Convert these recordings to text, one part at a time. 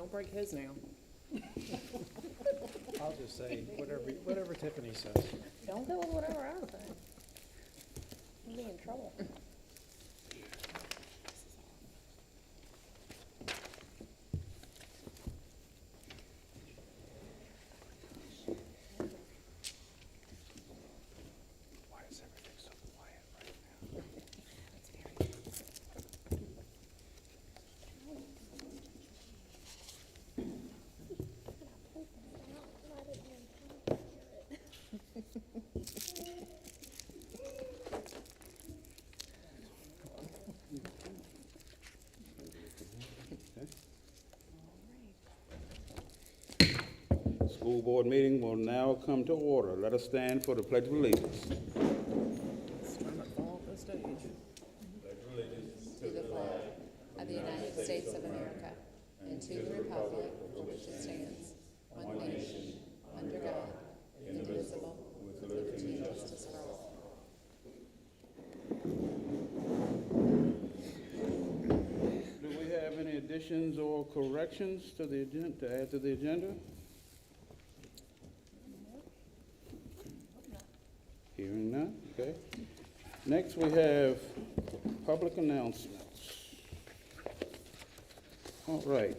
Don't break his now. I'll just say whatever Tiffany says. Don't go with whatever I say. You'll be in trouble. Why is everything so quiet right now? School board meeting will now come to order. Let us stand for the Pledge of Allegiance. It's trying to fall off the stage. To the flag of the United States of America and to the republic for which it stands, one nation, under God, indivisible, with liberty and justice for all. Do we have any additions or corrections to the agenda, to add to the agenda? Hearing none, okay. Next, we have public announcements. All right.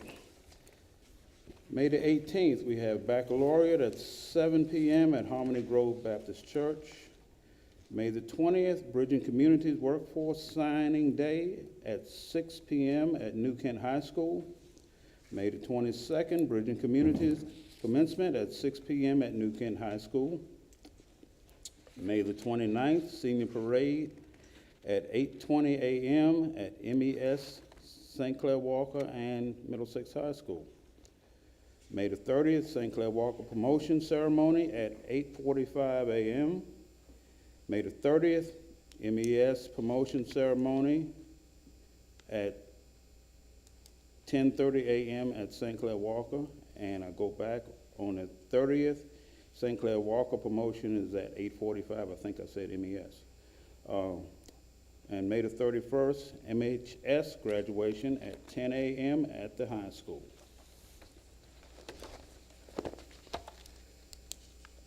May the 18th, we have baccalaureate at 7 p.m. at Harmony Grove Baptist Church. May the 20th, Bridging Communities Workforce Signing Day at 6 p.m. at New Kent High School. May the 22nd, Bridging Communities Commencement at 6 p.m. at New Kent High School. May the 29th, Senior Parade at 8:20 a.m. at MES St. Clair Walker and Middlesex High School. May the 30th, St. Clair Walker Promotion Ceremony at 8:45 a.m. May the 30th, MES Promotion Ceremony at 10:30 a.m. at St. Clair Walker. And I go back on the 30th, St. Clair Walker Promotion is at 8:45. I think I said MES. And May the 31st, MHS graduation at 10 a.m. at the high school.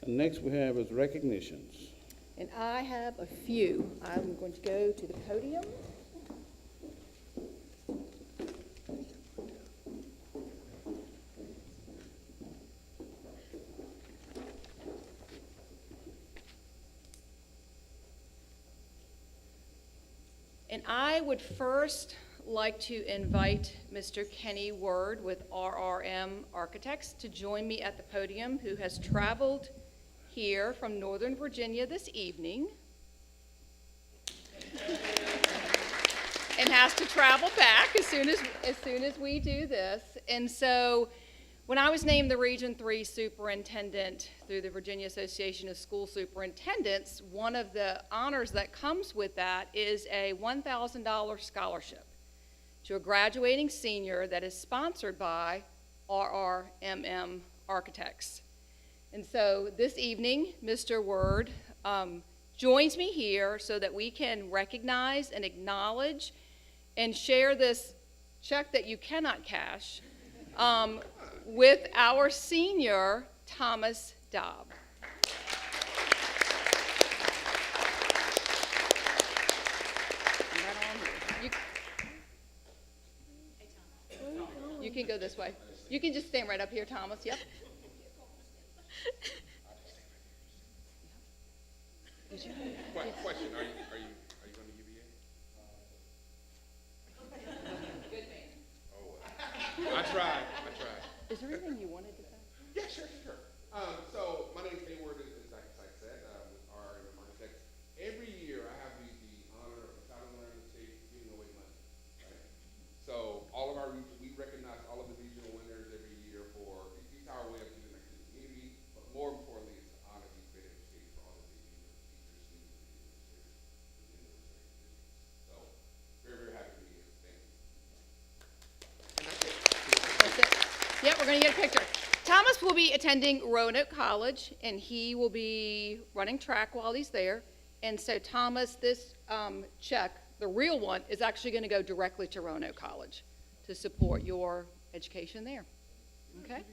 And next we have is recognitions. And I have a few. I'm going to go to the podium. And I would first like to invite Mr. Kenny Word with RRM Architects to join me at the podium, who has traveled here from Northern Virginia this evening and has to travel back as soon as we do this. And so when I was named the Region 3 Superintendent through the Virginia Association of School Superintendents, one of the honors that comes with that is a $1,000 scholarship to a graduating senior that is sponsored by RRMM Architects. And so this evening, Mr. Word joins me here so that we can recognize and acknowledge and share this check that you cannot cash with our senior, Thomas Dobb. You can go this way. You can just stand right up here, Thomas. Yep. Question, are you going to UVA? Good man. Oh, I tried. Is there anything you wanted to say? Yeah, sure. So my name's Hayward, as I said, with RRM Architects. Every year I have the honor of traveling around the state giving away money, right? So all of our regions, we recognize all of the regional winners every year for, it's our way of giving back to the community, but more importantly, it's to honor these great educators for all that they do, teachers, students, and administrators within the respective districts. So very, very happy to be here. Thank you. And that's it. That's it. Yep, we're going to get a picture. Thomas will be attending Roanoke College, and he will be running track while he's there. And so, Thomas, this check, the real one, is actually going to go directly to Roanoke College to support your education there. Okay?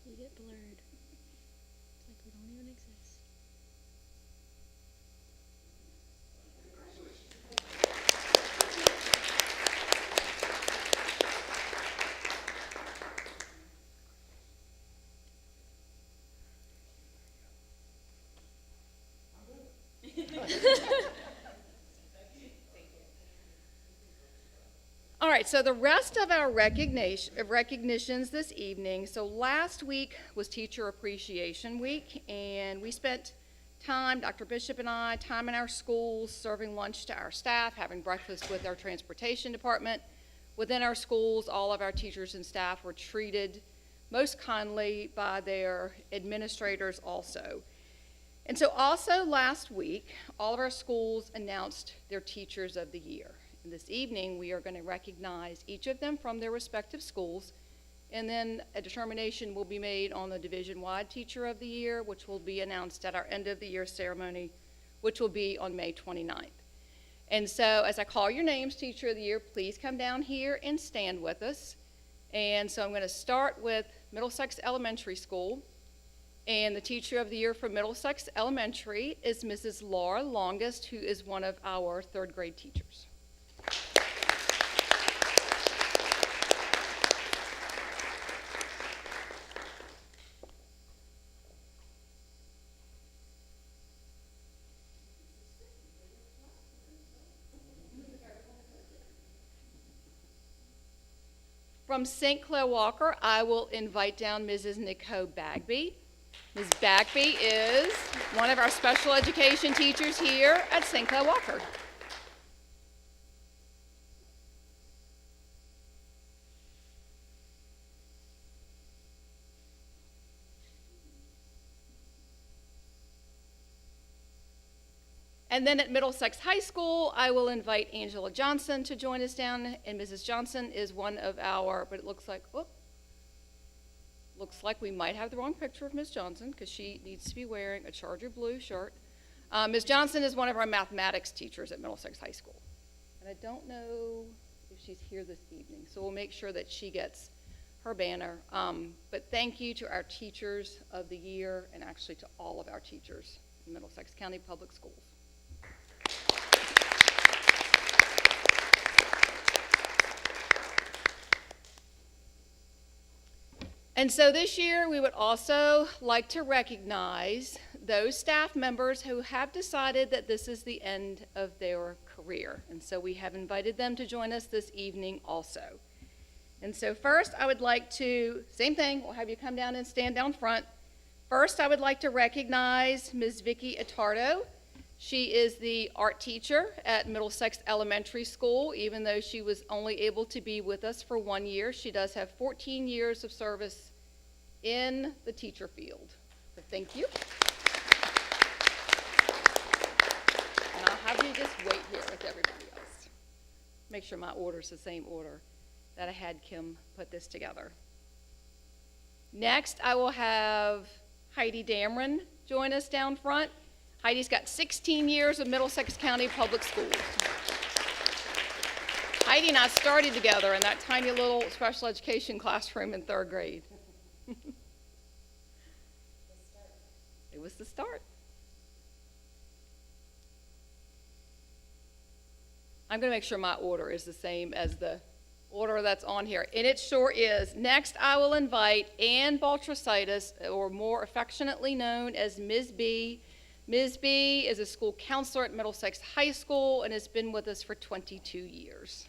You get blurred. It's like we don't even exist. All right, so the rest of our recognitions this evening. So last week was Teacher Appreciation Week, and we spent time, Dr. Bishop and I, time in our schools, serving lunch to our staff, having breakfast with our transportation department. Within our schools, all of our teachers and staff were treated most kindly by their administrators also. And so also last week, all of our schools announced their Teachers of the Year. And this evening, we are going to recognize each of them from their respective schools, and then a determination will be made on the division-wide Teacher of the Year, which will be announced at our end-of-the-year ceremony, which will be on May 29th. And so as I call your names, Teacher of the Year, please come down here and stand with us. And so I'm going to start with Middlesex Elementary School. And the Teacher of the Year for Middlesex Elementary is Mrs. Laura Longest, who is one of our third grade teachers. From St. Clair Walker, I will invite down Mrs. Nicole Bagby. Ms. Bagby is one of our special education teachers here at St. Clair Walker. And then at Middlesex High School, I will invite Angela Johnson to join us down. And Mrs. Johnson is one of our, but it looks like we might have the wrong picture of Ms. Johnson because she needs to be wearing a Charger blue shirt. Ms. Johnson is one of our mathematics teachers at Middlesex High School. And I don't know if she's here this evening, so we'll make sure that she gets her banner. But thank you to our Teachers of the Year and actually to all of our teachers in Middlesex County Public Schools. And so this year, we would also like to recognize those staff members who have decided that this is the end of their career. And so we have invited them to join us this evening also. And so first, I would like to, same thing, we'll have you come down and stand down front. First, I would like to recognize Ms. Vicki Attardo. She is the art teacher at Middlesex Elementary School. Even though she was only able to be with us for 1 year, she does have 14 years of service in the teacher field. So thank you. And I'll have you just wait here with everybody else. Make sure my order's the same order that I had Kim put this together. Next, I will have Heidi Dameron join us down front. Heidi's got 16 years of Middlesex County Public Schools. Heidi and I started together in that tiny little special education classroom in third grade. It was the start. I'm going to make sure my order is the same as the order that's on here, and it sure is. Next, I will invite Ann Baltrasitis, or more affectionately known as Ms. B. Ms. B is a school counselor at Middlesex High School and has been with us for 22 years.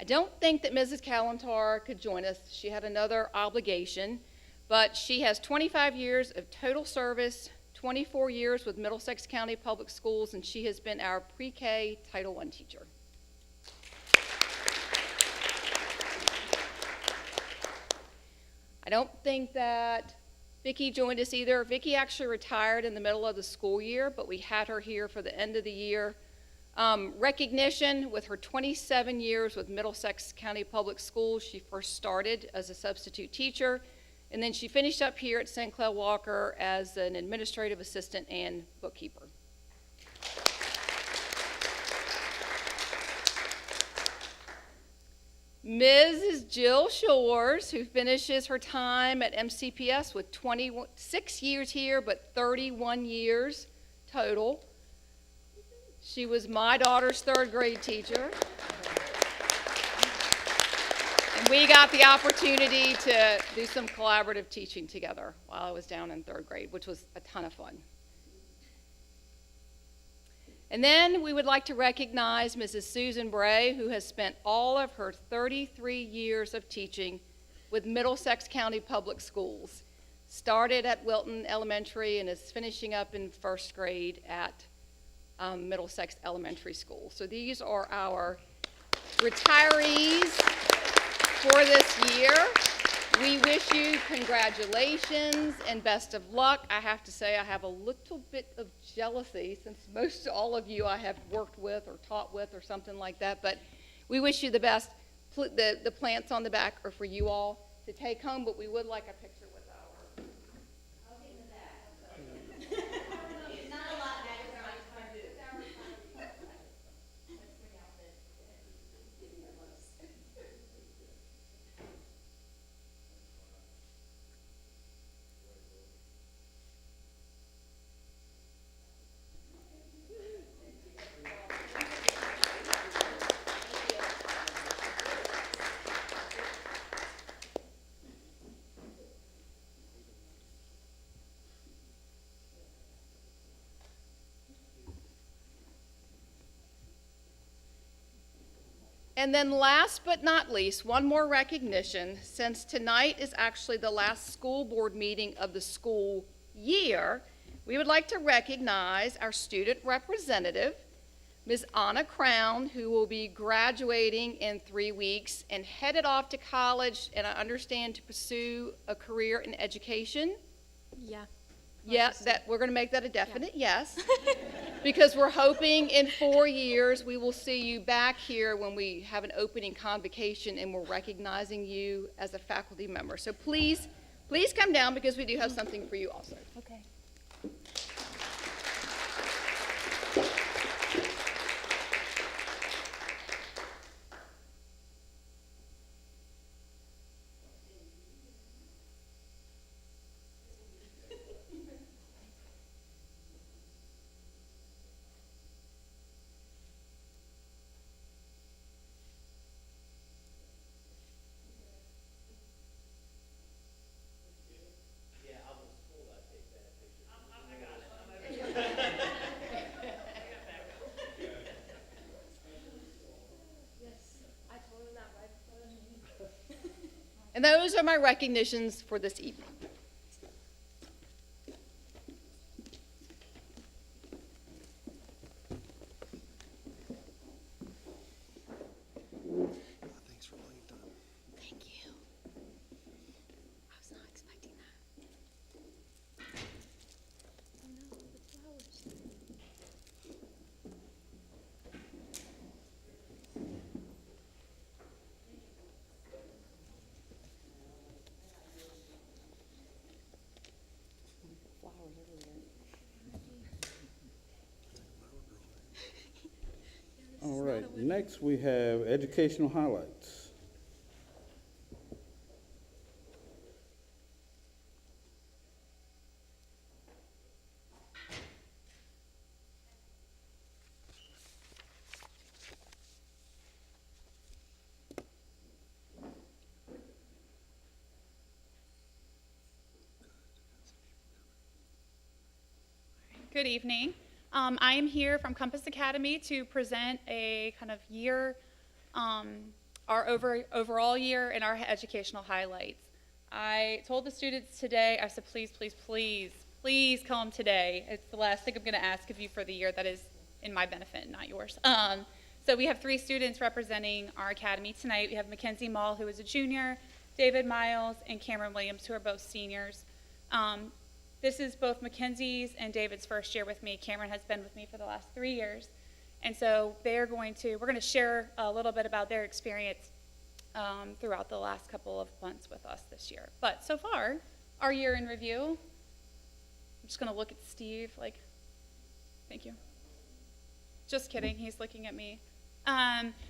I don't think that Mrs. Kalantar could join us. She had another obligation, but she has 25 years of total service, 24 years with Middlesex County Public Schools, and she has been our pre-K Title I teacher. I don't think that Vicki joined us either. Vicki actually retired in the middle of the school year, but we had her here for the end of the year. Recognition with her 27 years with Middlesex County Public Schools. She first started as a substitute teacher, and then she finished up here at St. Cloud Walker as an administrative assistant and bookkeeper. Mrs. Jill Shores, who finishes her time at MCPS with 26 years here, but 31 years total. She was my daughter's third grade teacher. And we got the opportunity to do some collaborative teaching together while I was down in third grade, which was a ton of fun. And then we would like to recognize Mrs. Susan Bray, who has spent all of her 33 years of teaching with Middlesex County Public Schools. Started at Wilton Elementary and is finishing up in first grade at Middlesex Elementary School. So these are our retirees for this year. We wish you congratulations and best of luck. I have to say I have a little bit of jealousy since most all of you I have worked with or taught with or something like that, but we wish you the best. The plants on the back are for you all to take home, but we would like a picture with our hugging the back. Not a lot, Matt. And then last but not least, one more recognition. Since tonight is actually the last school board meeting of the school year, we would like to recognize our student representative, Ms. Anna Crown, who will be graduating in 3 weeks and headed off to college, and I understand to pursue a career in education. Yeah. Yeah, that we're going to make that a definite yes, because we're hoping in 4 years we will see you back here when we have an opening convocation and we're recognizing you as a faculty member. So please come down because we do have something for you also. Okay. And those are my recognitions for this evening. Thanks for all you've done. Thank you. I was not expecting that. Oh no, the flowers. All right, next we have educational highlights. Good evening. I am here from Compass Academy to present a kind of year, our overall year and our educational highlights. I told the students today, I said, please, please, please please come today. It's the last thing I'm going to ask of you for the year. That is in my benefit, not yours. So we have 3 students representing our academy tonight. We have Mackenzie Mall, who is a junior, David Miles, and Cameron Williams, who are both seniors. This is both Mackenzie's and David's first year with me. Cameron has been with me for the last 3 years. And so we're going to share a little bit about their experience throughout the last couple of months with us this year. But so far, our year in review, I'm just going to look at Steve, like, thank you. Just kidding, he's looking at me.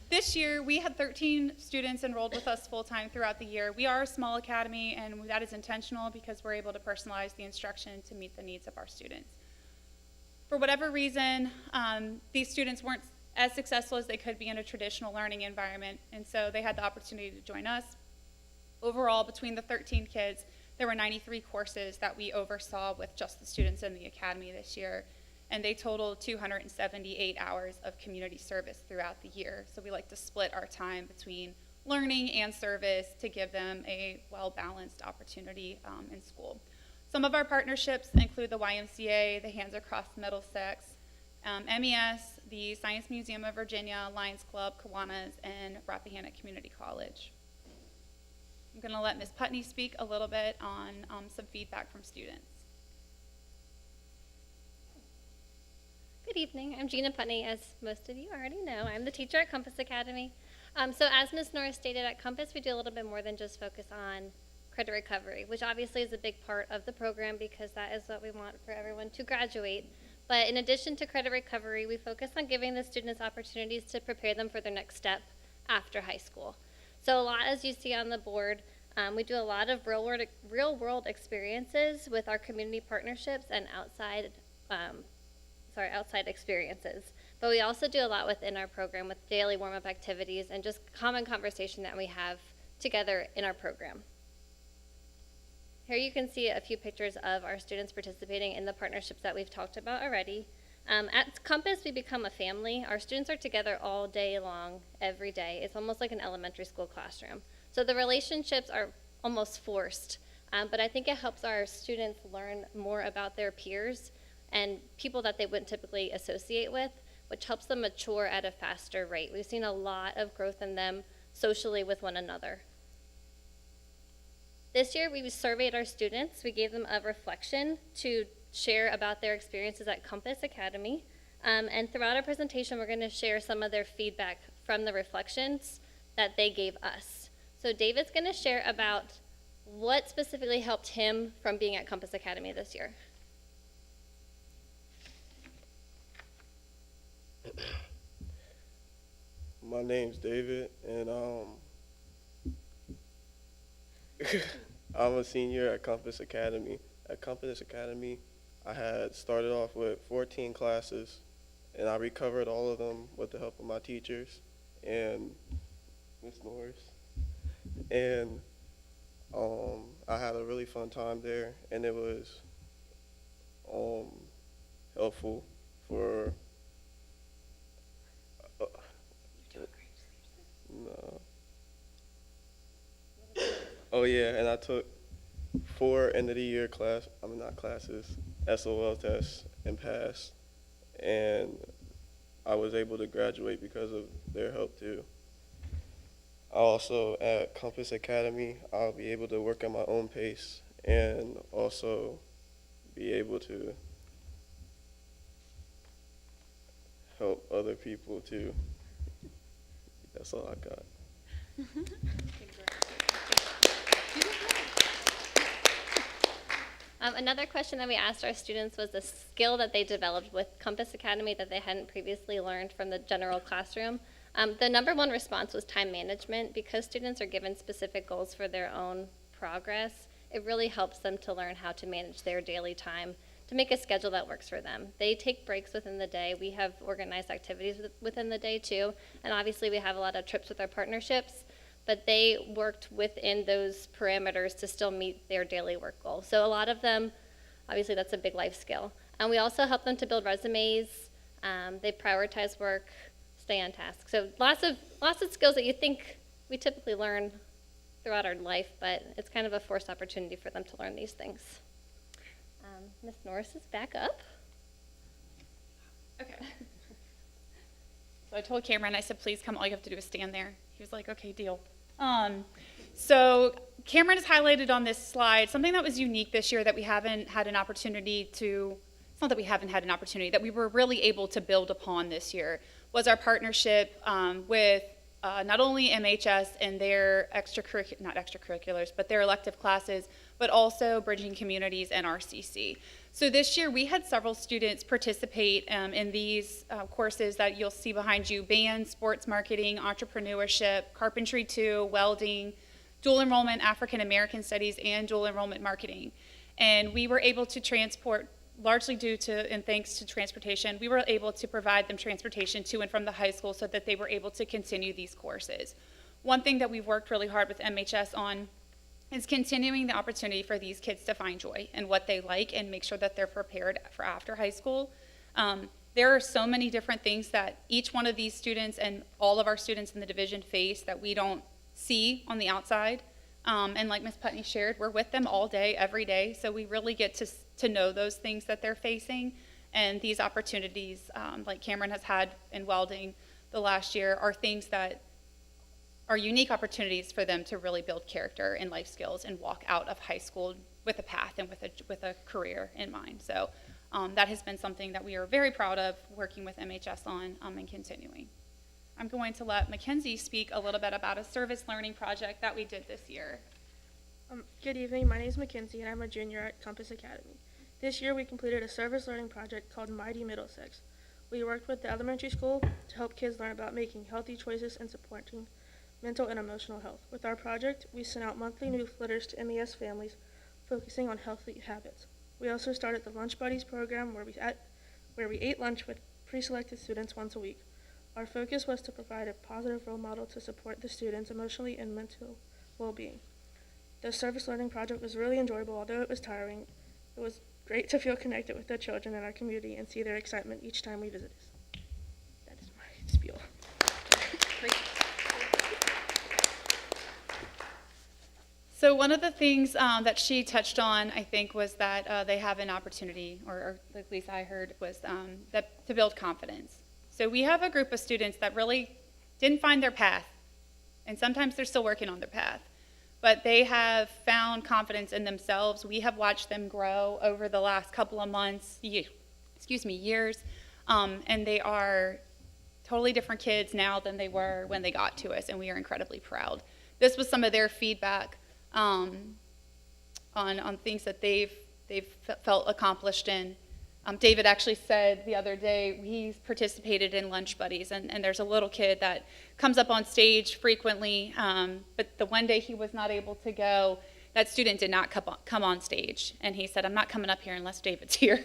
This year, we had 13 students enrolled with us full-time throughout the year. We are a small academy, and that is intentional because we're able to personalize the instruction to meet the needs of our students. For whatever reason, these students weren't as successful as they could be in a traditional learning environment, and so they had the opportunity to join us. Overall, between the 13 kids, there were 93 courses that we oversaw with just the students in the academy this year, and they totaled 278 hours of community service throughout the year. So we like to split our time between learning and service to give them a well-balanced opportunity in school. Some of our partnerships include the YMCA, the Hands Across Middlesex, MES, the Science Museum of Virginia, Lions Club, Kiwanis, and Rappahannock Community College. I'm going to let Ms. Putney speak a little bit on some feedback from students. Good evening. I'm Gina Putney, as most of you already know. I'm the teacher at Compass Academy. So as Ms. Norris stated, at Compass we do a little bit more than just focus on credit recovery, which obviously is a big part of the program because that is what we want for everyone to graduate. But in addition to credit recovery, we focus on giving the students opportunities to prepare them for their next step after high school. So a lot, as you see on the board, we do a lot of real world experiences with our community partnerships and outside experiences. But we also do a lot within our program with daily warm-up activities and just common conversation that we have together in our program. Here you can see a few pictures of our students participating in the partnerships that we've talked about already. At Compass, we become a family. Our students are together all day long, every day. It's almost like an elementary school classroom. So the relationships are almost forced, but I think it helps our students learn more about their peers and people that they wouldn't typically associate with, which helps them mature at a faster rate. We've seen a lot of growth in them socially with one another. This year, we surveyed our students. We gave them a reflection to share about their experiences at Compass Academy. And throughout our presentation, we're going to share some of their feedback from the reflections that they gave us. So David's going to share about what specifically helped him from being at Compass Academy this year. My name's David, and I'm a senior at Compass Academy. At Compass Academy, I had started off with 14 classes, and I recovered all of them with the help of my teachers and Ms. Norris. And I had a really fun time there, and it was helpful for no. Oh yeah, and I took 4 end of the year SOL tests and passed, and I was able to graduate because of their help too. Also at Compass Academy, I'll be able to work at my own pace and also be able to help other people too. That's all I got. Another question that we asked our students was a skill that they developed with Compass Academy that they hadn't previously learned from the general classroom. The number one response was time management. Because students are given specific goals for their own progress, it really helps them to learn how to manage their daily time, to make a schedule that works for them. They take breaks within the day. We have organized activities within the day too, and obviously we have a lot of trips with our partnerships, but they worked within those parameters to still meet their daily work goals. So a lot of them, obviously that's a big life skill. And we also help them to build resumes. They prioritize work, stay on task. So lots of skills that you think we typically learn throughout our life, but it's kind of a forced opportunity for them to learn these things. Miss Norris is back up. Okay. So I told Cameron, I said, please come, all you have to do is stand there. He was like, okay, deal. So Cameron has highlighted on this slide something that was unique this year that we haven't had an opportunity to, it's not that we haven't had an opportunity, that we were really able to build upon this year, was our partnership with not only MHS and their not extracurriculars, but their elective classes, but also Bridging Communities and RCC. So this year we had several students participate in these courses that you'll see behind you: band, sports marketing, entrepreneurship, carpentry 2, welding, dual enrollment African American studies, and dual enrollment marketing. And we were able to transport, largely due to and thanks to transportation, we were able to provide them transportation to and from the high school so that they were able to continue these courses. One thing that we've worked really hard with MHS on is continuing the opportunity for these kids to find joy in what they like and make sure that they're prepared for after high school. There are so many different things that each one of these students and all of our students in the division face that we don't see on the outside. And like Ms. Putney shared, we're with them all day, every day, so we really get to know those things that they're facing. And these opportunities, like Cameron has had in welding the last year, are things that are unique opportunities for them to really build character and life skills and walk out of high school with a path and with a career in mind. So that has been something that we are very proud of working with MHS on and continuing. I'm going to let Mackenzie speak a little bit about a service learning project that we did this year. Good evening, my name is Mackenzie and I'm a junior at Compass Academy. This year we completed a service learning project called Mighty Middlesex. We worked with the elementary school to help kids learn about making healthy choices and supporting mental and emotional health. With our project, we sent out monthly newsletters to MES families focusing on healthy habits. We also started the Lunch Buddies program where we ate lunch with pre-selected students once a week. Our focus was to provide a positive role model to support the students' emotionally and mental well-being. The service learning project was really enjoyable, although it was tiring. It was great to feel connected with the children in our community and see their excitement each time we visit us. That is my spiel. Great. So one of the things that she touched on, I think, was that they have an opportunity, or at least I heard, was that to build confidence. So we have a group of students that really didn't find their path, and sometimes they're still working on their path, but they have found confidence in themselves. We have watched them grow over the last couple of months, years, and they are totally different kids now than they were when they got to us, and we are incredibly proud. This was some of their feedback on things that they've felt accomplished in. David actually said the other day he's participated in Lunch Buddies, and there's a little kid that comes up on stage frequently, but the one day he was not able to go, that student did not come on stage, and he said, I'm not coming up here unless David's here.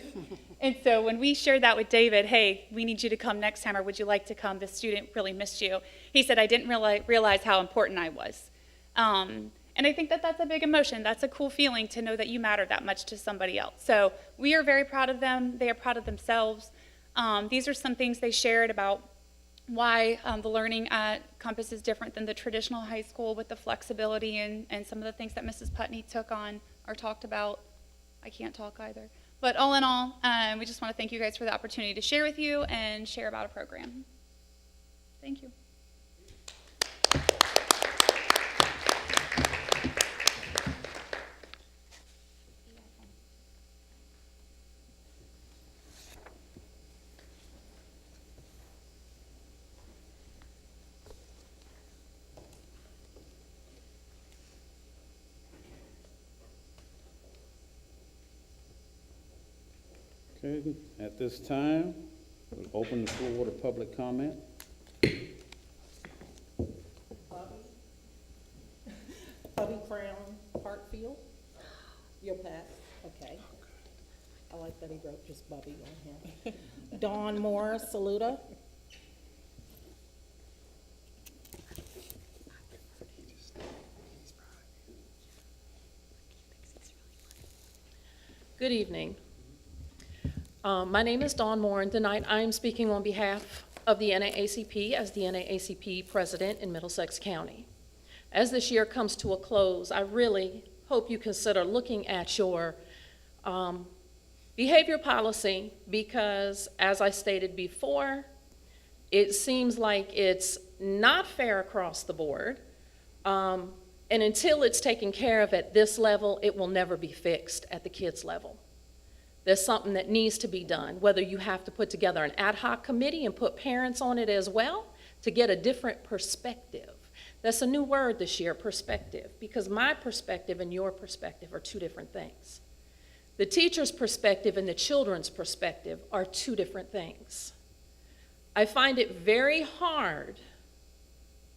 And so when we shared that with David, hey, we need you to come next time, or would you like to come? This student really missed you. He said, I didn't realize how important I was. And I think that that's a big emotion. That's a cool feeling to know that you matter that much to somebody else. So we are very proud of them. They are proud of themselves. These are some things they shared about why the learning at Compass is different than the traditional high school, with the flexibility and some of the things that Mrs. Putney took on or talked about. I can't talk either. But all in all, we just want to thank you guys for the opportunity to share with you and share about a program. Thank you. Okay, at this time, we'll open the floor to public comment. Bubby Crown, Hartfield. You'll pass, okay. I like that he wrote just Bubby on him. Dawn Morris, Saluda. Good evening. My name is Dawn Moore, and tonight I am speaking on behalf of the NAACP as the NAACP president in Middlesex County. As this year comes to a close, I really hope you consider looking at your Behavior policy, because as I stated before, it seems like it's not fair across the board. And until it's taken care of at this level, it will never be fixed at the kids' level. There's something that needs to be done, whether you have to put together an ad hoc committee and put parents on it as well to get a different perspective. That's a new word this year, perspective, because my perspective and your perspective are two different things. The teacher's perspective and the children's perspective are two different things. I find it very hard.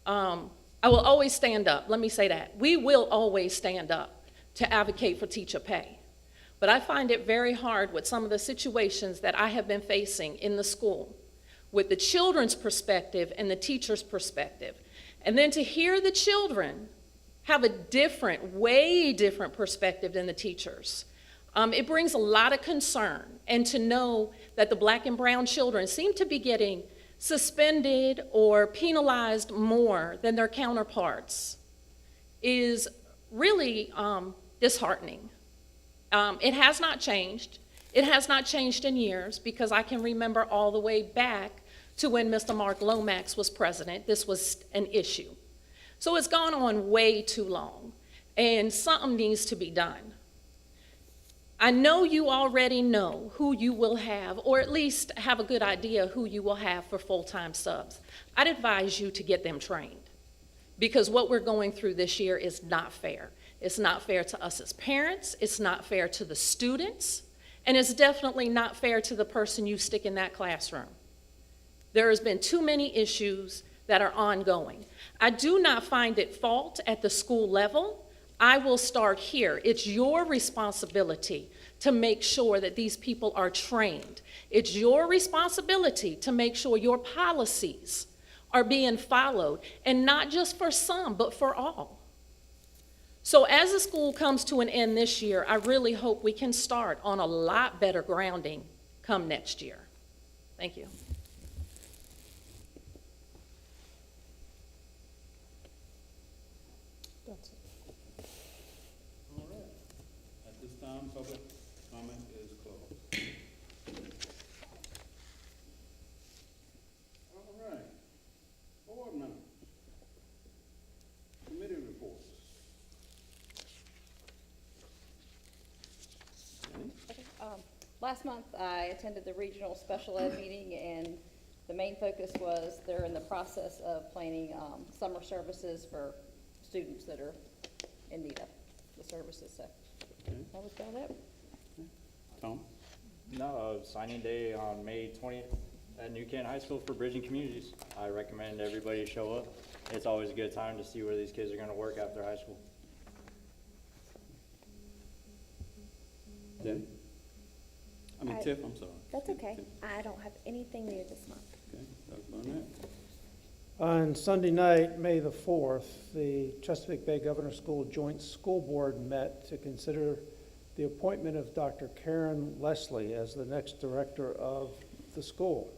I will always stand up. Let me say that. We will always stand up to advocate for teacher pay. But I find it very hard with some of the situations that I have been facing in the school with the children's perspective and the teacher's perspective. And then to hear the children have a different, way different perspective than the teachers. It brings a lot of concern. And to know that the black and brown children seem to be getting suspended or penalized more than their counterparts is really disheartening. It has not changed. It has not changed in years, because I can remember all the way back to when Mr. Mark Lomax was president, this was an issue. So it's gone on way too long, and something needs to be done. I know you already know who you will have, or at least have a good idea who you will have for full-time subs. I'd advise you to get them trained, because what we're going through this year is not fair. It's not fair to us as parents, it's not fair to the students, and it's definitely not fair to the person you stick in that classroom. There has been too many issues that are ongoing. I do not find it fault at the school level. I will start here. It's your responsibility to make sure that these people are trained. It's your responsibility to make sure your policies are being followed, and not just for some, but for all. So as the school comes to an end this year, I really hope we can start on a lot better grounding come next year. Thank you. That's it. All right. At this time, public comment is closed. All right. Board members. Committee reports. Last month, I attended the regional special ed meeting, and the main focus was they're in the process of planning summer services for students that are in need of the services. So that was about it. Tom? No, signing day on May 20th at New Kent High School for Bridging Communities. I recommend everybody show up. It's always a good time to see where these kids are going to work after high school. Jenny? Tiff, I'm sorry. That's okay. Tiff. I don't have anything new this month. Okay, Dr. Barnett. On Sunday night, May the 4th, the Chesapeake Bay Governor School Joint School Board met to consider the appointment of Dr. Karen Leslie as the next director of the school.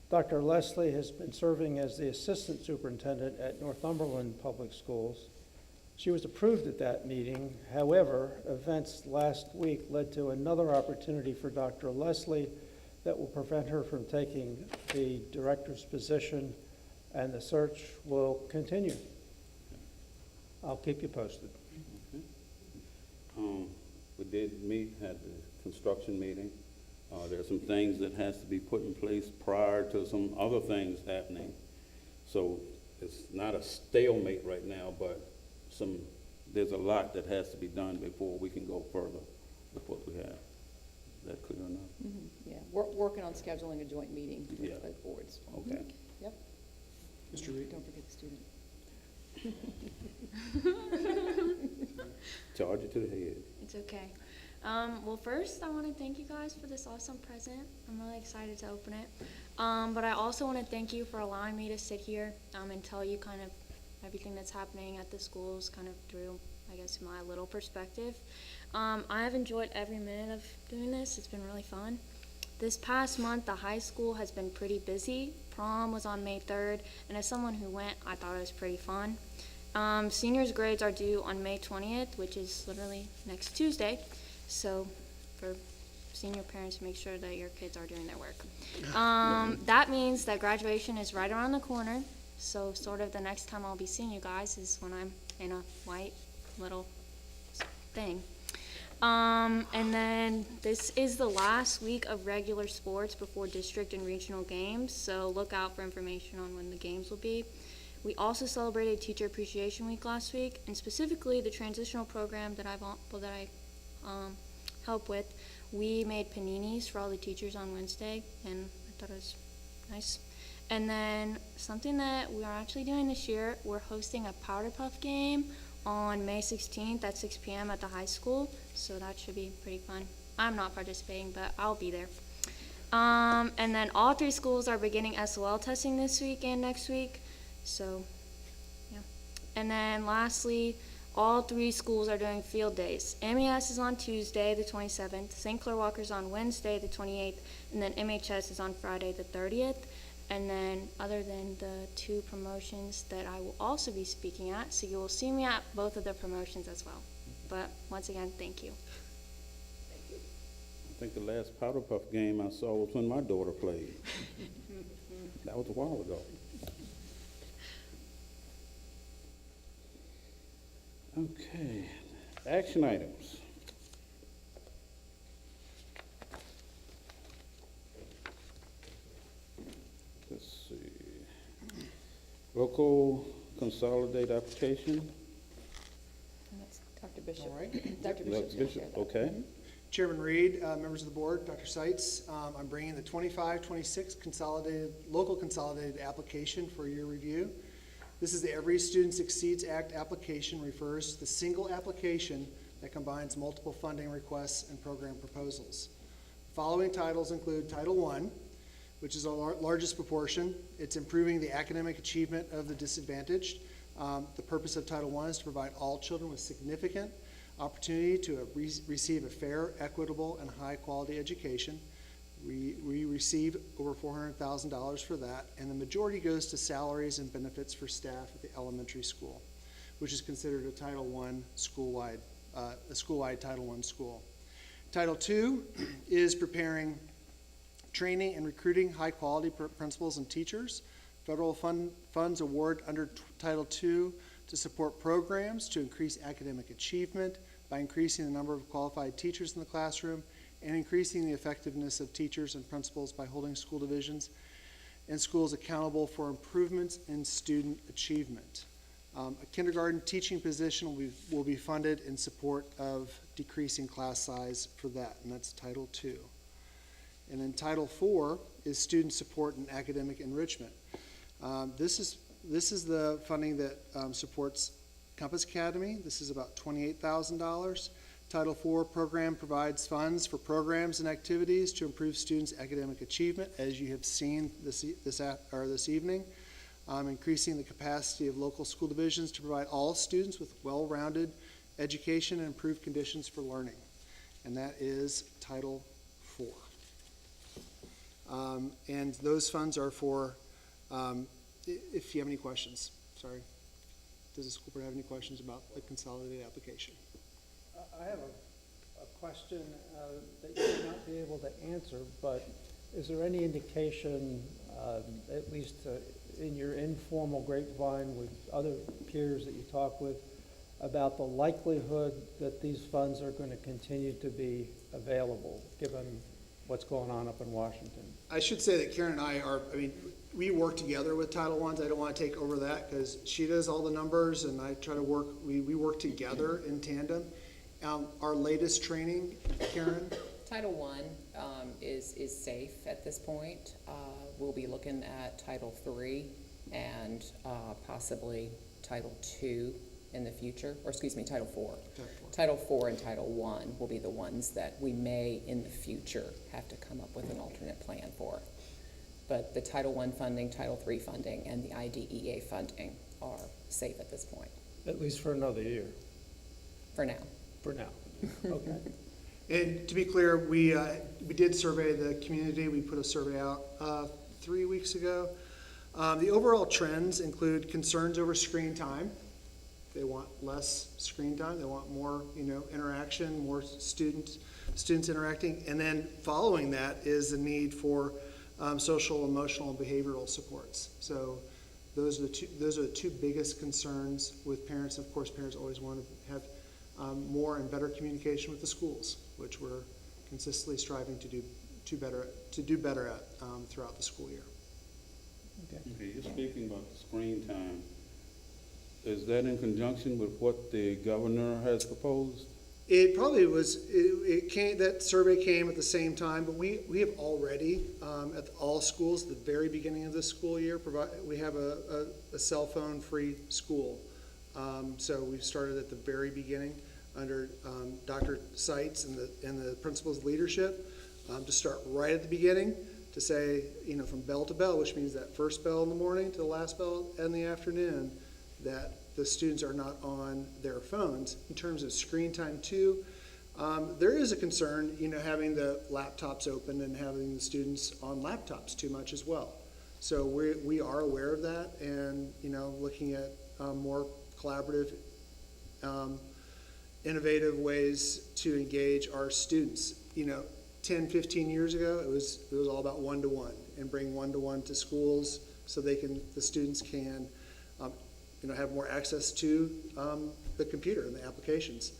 Dr. Leslie has been serving as the assistant superintendent at Northumberland Public Schools. She was approved at that meeting. However, events last week led to another opportunity for Dr. Leslie that will prevent her from taking the director's position, and the search will continue. I'll keep you posted. Okay. We did meet, had the construction meeting. There are some things that has to be put in place prior to some other things happening. So it's not a stalemate right now, but there's a lot that has to be done before we can go further with what we have. Is that clear enough? Mm-hmm. Yeah, we're working on scheduling a joint meeting with Yeah. both boards. Okay. Yep. Mr. Reed? Don't forget the student. Charge it to the head. It's okay. Well, first, I want to thank you guys for this awesome present. I'm really excited to open it. But I also want to thank you for allowing me to sit here and tell you kind of everything that's happening at the schools, kind of through, I guess, my little perspective. I have enjoyed every minute of doing this. It's been really fun. This past month, the high school has been pretty busy. Prom was on May 3rd, and as someone who went, I thought it was pretty fun. Seniors' grades are due on May 20th, which is literally next Tuesday. So for senior parents, make sure that your kids are doing their work. That means that graduation is right around the corner, so sort of the next time I'll be seeing you guys is when I'm in a white little thing. And then this is the last week of regular sports before district and regional games, so look out for information on when the games will be. We also celebrated Teacher Appreciation Week last week, and specifically the transitional program that I help with. We made paninis for all the teachers on Wednesday, and I thought it was nice. And then something that we are actually doing this year, we're hosting a Powder Puff game on May 16th at 6 p.m. at the high school, so that should be pretty fun. I'm not participating, but I'll be there. And then all 3 schools are beginning SOL testing this week and next week, so yeah. And then lastly, all 3 schools are doing field days. MES is on Tuesday, the 27th, St. Clair Walker's on Wednesday, the 28th, and then MHS is on Friday, the 30th. And then other than the 2 promotions that I will also be speaking at, so you will see me at both of the promotions as well. But once again, thank you. I think the last Powder Puff game I saw was when my daughter played. That was a while ago. Okay, action items. Let's see. Local consolidated application. And that's Dr. Bishop. All right. Dr. Bishop's gonna share that. Okay. Chairman Reed, members of the board, Dr. Seitz, I'm bringing the 25-26 local consolidated application for your review. This is the Every Student Succeeds Act application, refers to the single application that combines multiple funding requests and program proposals. The following titles include Title I, which is our largest proportion. It's improving the academic achievement of the disadvantaged. The purpose of Title I is to provide all children with significant opportunity to receive a fair, equitable, and high-quality education. We receive over $400,000 for that, and the majority goes to salaries and benefits for staff at the elementary school, which is considered a Title I school-wide, a school-wide Title I school. Title II is preparing training and recruiting high-quality principals and teachers. Federal funds award under Title II to support programs to increase academic achievement by increasing the number of qualified teachers in the classroom and increasing the effectiveness of teachers and principals by holding school divisions and schools accountable for improvements in student achievement. A kindergarten teaching position will be funded in support of decreasing class size for that, and that's Title II. And then Title IV is student support and academic enrichment. This is the funding that supports Compass Academy. This is about $28,000. Title IV program provides funds for programs and activities to improve students' academic achievement, as you have seen this evening. Increasing the capacity of local school divisions to provide all students with well-rounded education and improved conditions for learning. And that is Title IV. And those funds are for, if you have any questions, sorry. Does the school board have any questions about the consolidated application? I have a question that you may not be able to answer, but is there any indication, at least in your informal grapevine with other peers that you talk with, about the likelihood that these funds are going to continue to be available, given what's going on up in Washington? I should say that Karen and I we work together with Title I's. I don't want to take over that because she does all the numbers and I try to work, we work together in tandem. Our latest training, Karen? Title I is safe at this point. We'll be looking at Title III and possibly Title II in the future, or excuse me, Title IV. Title IV and Title I will be the ones that we may in the future have to come up with an alternate plan for. But the Title I funding, Title III funding, and the IDEA funding are safe at this point. At least for another year? For now. For now, okay. And to be clear, we did survey the community. We put a survey out 3 weeks ago. The overall trends include concerns over screen time. They want less screen time. They want more, interaction, more student students interacting. And then following that is the need for social, emotional, and behavioral supports. So those are the two biggest concerns with parents. Of course, parents always want to have more and better communication with the schools, which we're consistently striving to do better at throughout the school year. Okay, you're speaking about the screen time. Is that in conjunction with what the governor has proposed? It probably was, it came, that survey came at the same time, but we have already, at all schools, at the very beginning of this school year, we have a cell phone free school. So we've started at the very beginning under Dr. Seitz and the principal's leadership to start right at the beginning to say, you know, from bell to bell, which means that first bell in the morning to the last bell in the afternoon, that the students are not on their phones. In terms of screen time too, there is a concern, you know, having the laptops open and having the students on laptops too much as well. So we are aware of that, and, you know, looking at more collaborative, innovative ways to engage our students. You know, 10, 15 years ago, it was all about one-to-one, and bring one-to-one to schools so the students can, you know, have more access to the computer and the applications.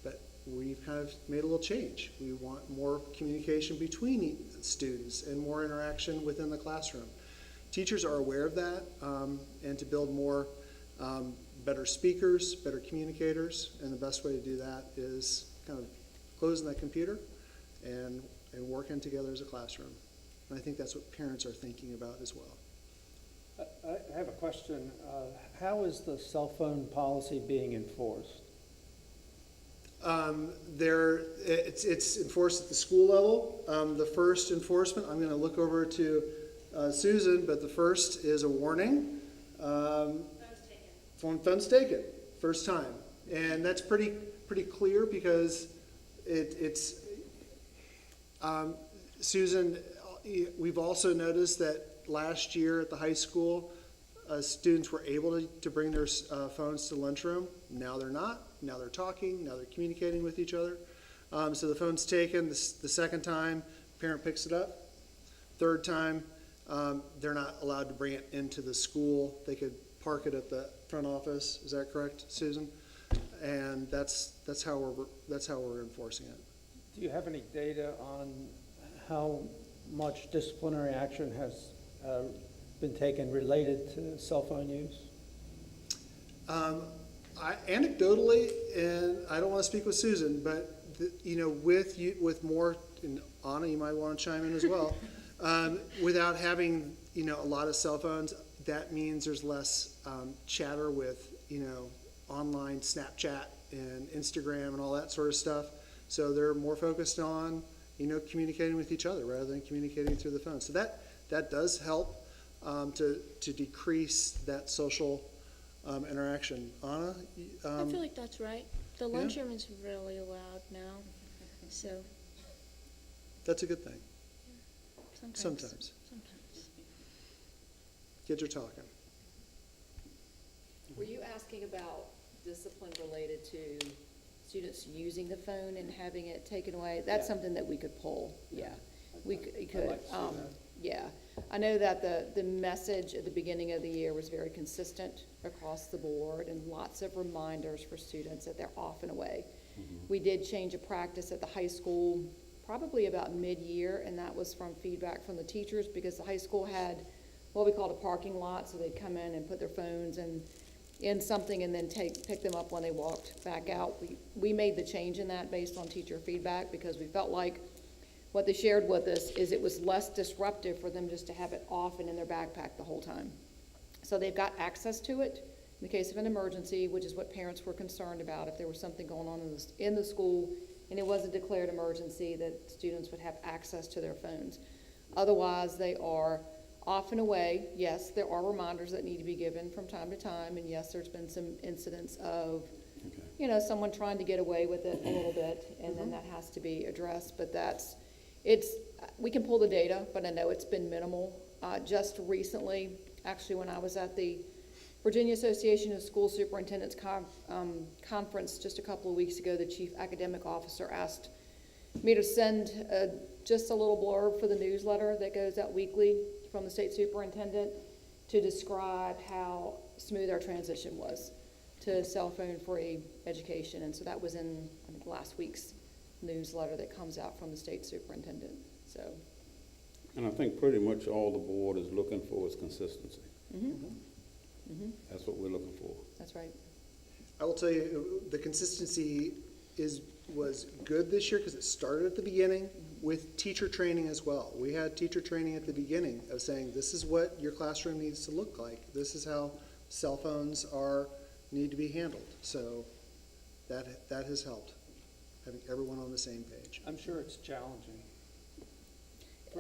But we've kind of made a little change. We want more communication between students and more interaction within the classroom. Teachers are aware of that, and to build more better speakers, better communicators, and the best way to do that is kind of closing that computer and working together as a classroom. And I think that's what parents are thinking about as well. I have a question. How is the cell phone policy being enforced? It's enforced at the school level. The first enforcement, I'm going to look over to Susan, but the first is a warning. Phone's taken, first time. And that's pretty clear because it's Susan, we've also noticed that last year at the high school, students were able to bring their phones to the lunchroom. Now they're not. Now they're talking. Now they're communicating with each other. So the phone's taken. The second time, parent picks it up. Third time, they're not allowed to bring it into the school. They could park it at the front office. Is that correct, Susan? And that's how we're enforcing it. Do you have any data on how much disciplinary action has been taken related to cell phone use? Anecdotally, and I don't want to speak with Susan, but you know, with more, and Anna, you might want to chime in as well. Without having, you know, a lot of cell phones, that means there's less chatter with, you know, online Snapchat and Instagram and all that sort of stuff. So they're more focused on, you know, communicating with each other rather than communicating through the phone. So that does help to decrease that social interaction. Anna? I feel like that's right. The lunchroom is really loud now, so. That's a good thing. Sometimes. Kids are talking. Were you asking about discipline related to students using the phone and having it taken away? That's something that we could pull, yeah. We could, yeah. I know that the message at the beginning of the year was very consistent across the board and lots of reminders for students that they're off and away. We did change a practice at the high school probably about mid-year, and that was from feedback from the teachers because the high school had what we called a parking lot, so they'd come in and put their phones in something and then pick them up when they walked back out. We made the change in that based on teacher feedback because we felt like what they shared with us is it was less disruptive for them just to have it off and in their backpack the whole time. So they've got access to it in the case of an emergency, which is what parents were concerned about. If there was something going on in the school and it was a declared emergency, that students would have access to their phones. Otherwise, they are off and away. Yes, there are reminders that need to be given from time to time, and yes, there's been some incidents of, you know, someone trying to get away with it a little bit, and then that has to be addressed. But we can pull the data, but I know it's been minimal. Just recently, actually, when I was at the Virginia Association of School Superintendents conference just a couple of weeks ago, the chief academic officer asked me to send just a little blurb for the newsletter that goes out weekly from the state superintendent to describe how smooth our transition was to cell phone-free education. And so that was in, I think, last week's newsletter that comes out from the state superintendent. So. And I think pretty much all the board is looking for is consistency. That's what we're looking for. That's right. I will tell you, the consistency was good this year because it started at the beginning with teacher training as well. We had teacher training at the beginning of saying, this is what your classroom needs to look like. This is how cell phones need to be handled. So that has helped, having everyone on the same page. I'm sure it's challenging.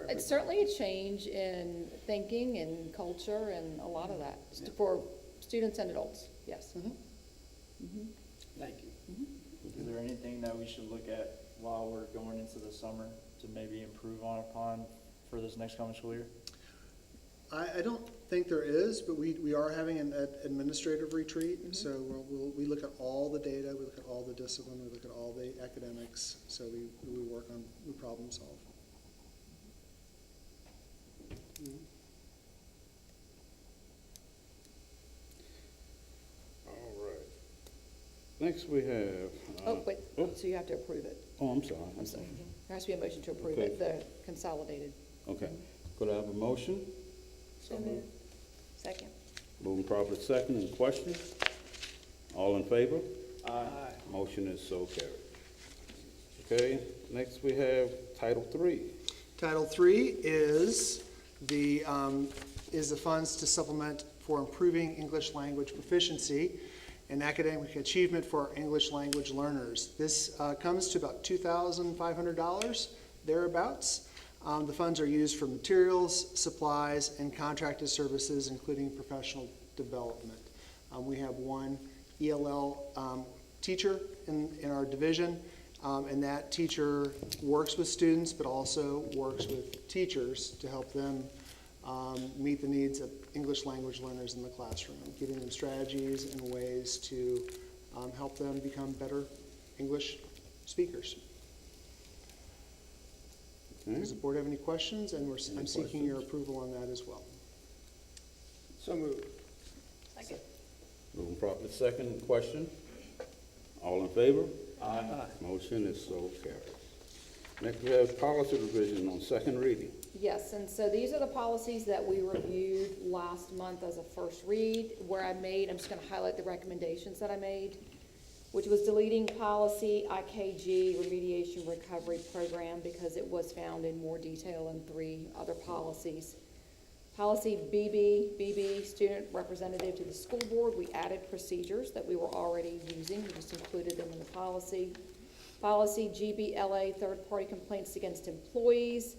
It's certainly a change in thinking and culture and a lot of that for students and adults, yes. Thank you. Is there anything that we should look at while we're going into the summer to maybe improve upon for this next coming school year? I don't think there is, but we are having an administrative retreat. So we look at all the data, we look at all the discipline, we look at all the academics. So we work on, we problem solve. All right. Next we have. Oh, wait, so you have to approve it. Oh, I'm sorry. I'm sorry. There has to be a motion to approve Okay. it, the consolidated. Okay. Could I have a motion? So moved. Second. Moving properly second. Any questions? All in favor? Aye. Motion is so carried. Okay, next we have Title III. Title III is the funds to supplement for improving English language proficiency and academic achievement for our English language learners. This comes to about $2,500, thereabouts. The funds are used for materials, supplies, and contracted services, including professional development. We have one ELL teacher in our division, and that teacher works with students, but also works with teachers to help them meet the needs of English language learners in the classroom, giving them strategies and ways to help them become better English speakers. Okay. Does the board have any questions? And I'm seeking your approval on that as well. So moved. Second. Moving properly second. Question? All in favor? Aye. Motion is so carried. Next we have policy revision on second reading. Yes, and so these are the policies that we reviewed last month as a first read, where I'm just going to highlight the recommendations that I made, which was deleting policy IKG, remediation recovery program, because it was found in more detail in 3 other policies. Policy BB, student representative to the school board, we added procedures that we were already using, we just included them in the policy. Policy GBLA, third-party complaints against employees.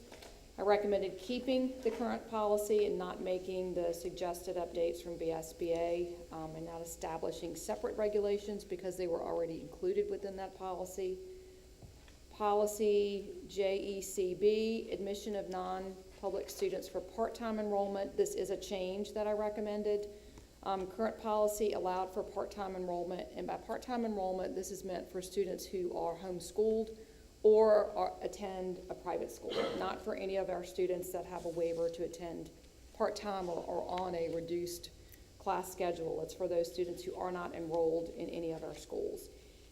I recommended keeping the current policy and not making the suggested updates from VSBA and not establishing separate regulations because they were already included within that policy. Policy JECB, admission of non-public students for part-time enrollment. This is a change that I recommended. Current policy allowed for part-time enrollment, and by part-time enrollment, this is meant for students who are homeschooled or attend a private school, not for any of our students that have a waiver to attend part-time or on a reduced class schedule. It's for those students who are not enrolled in any of our schools.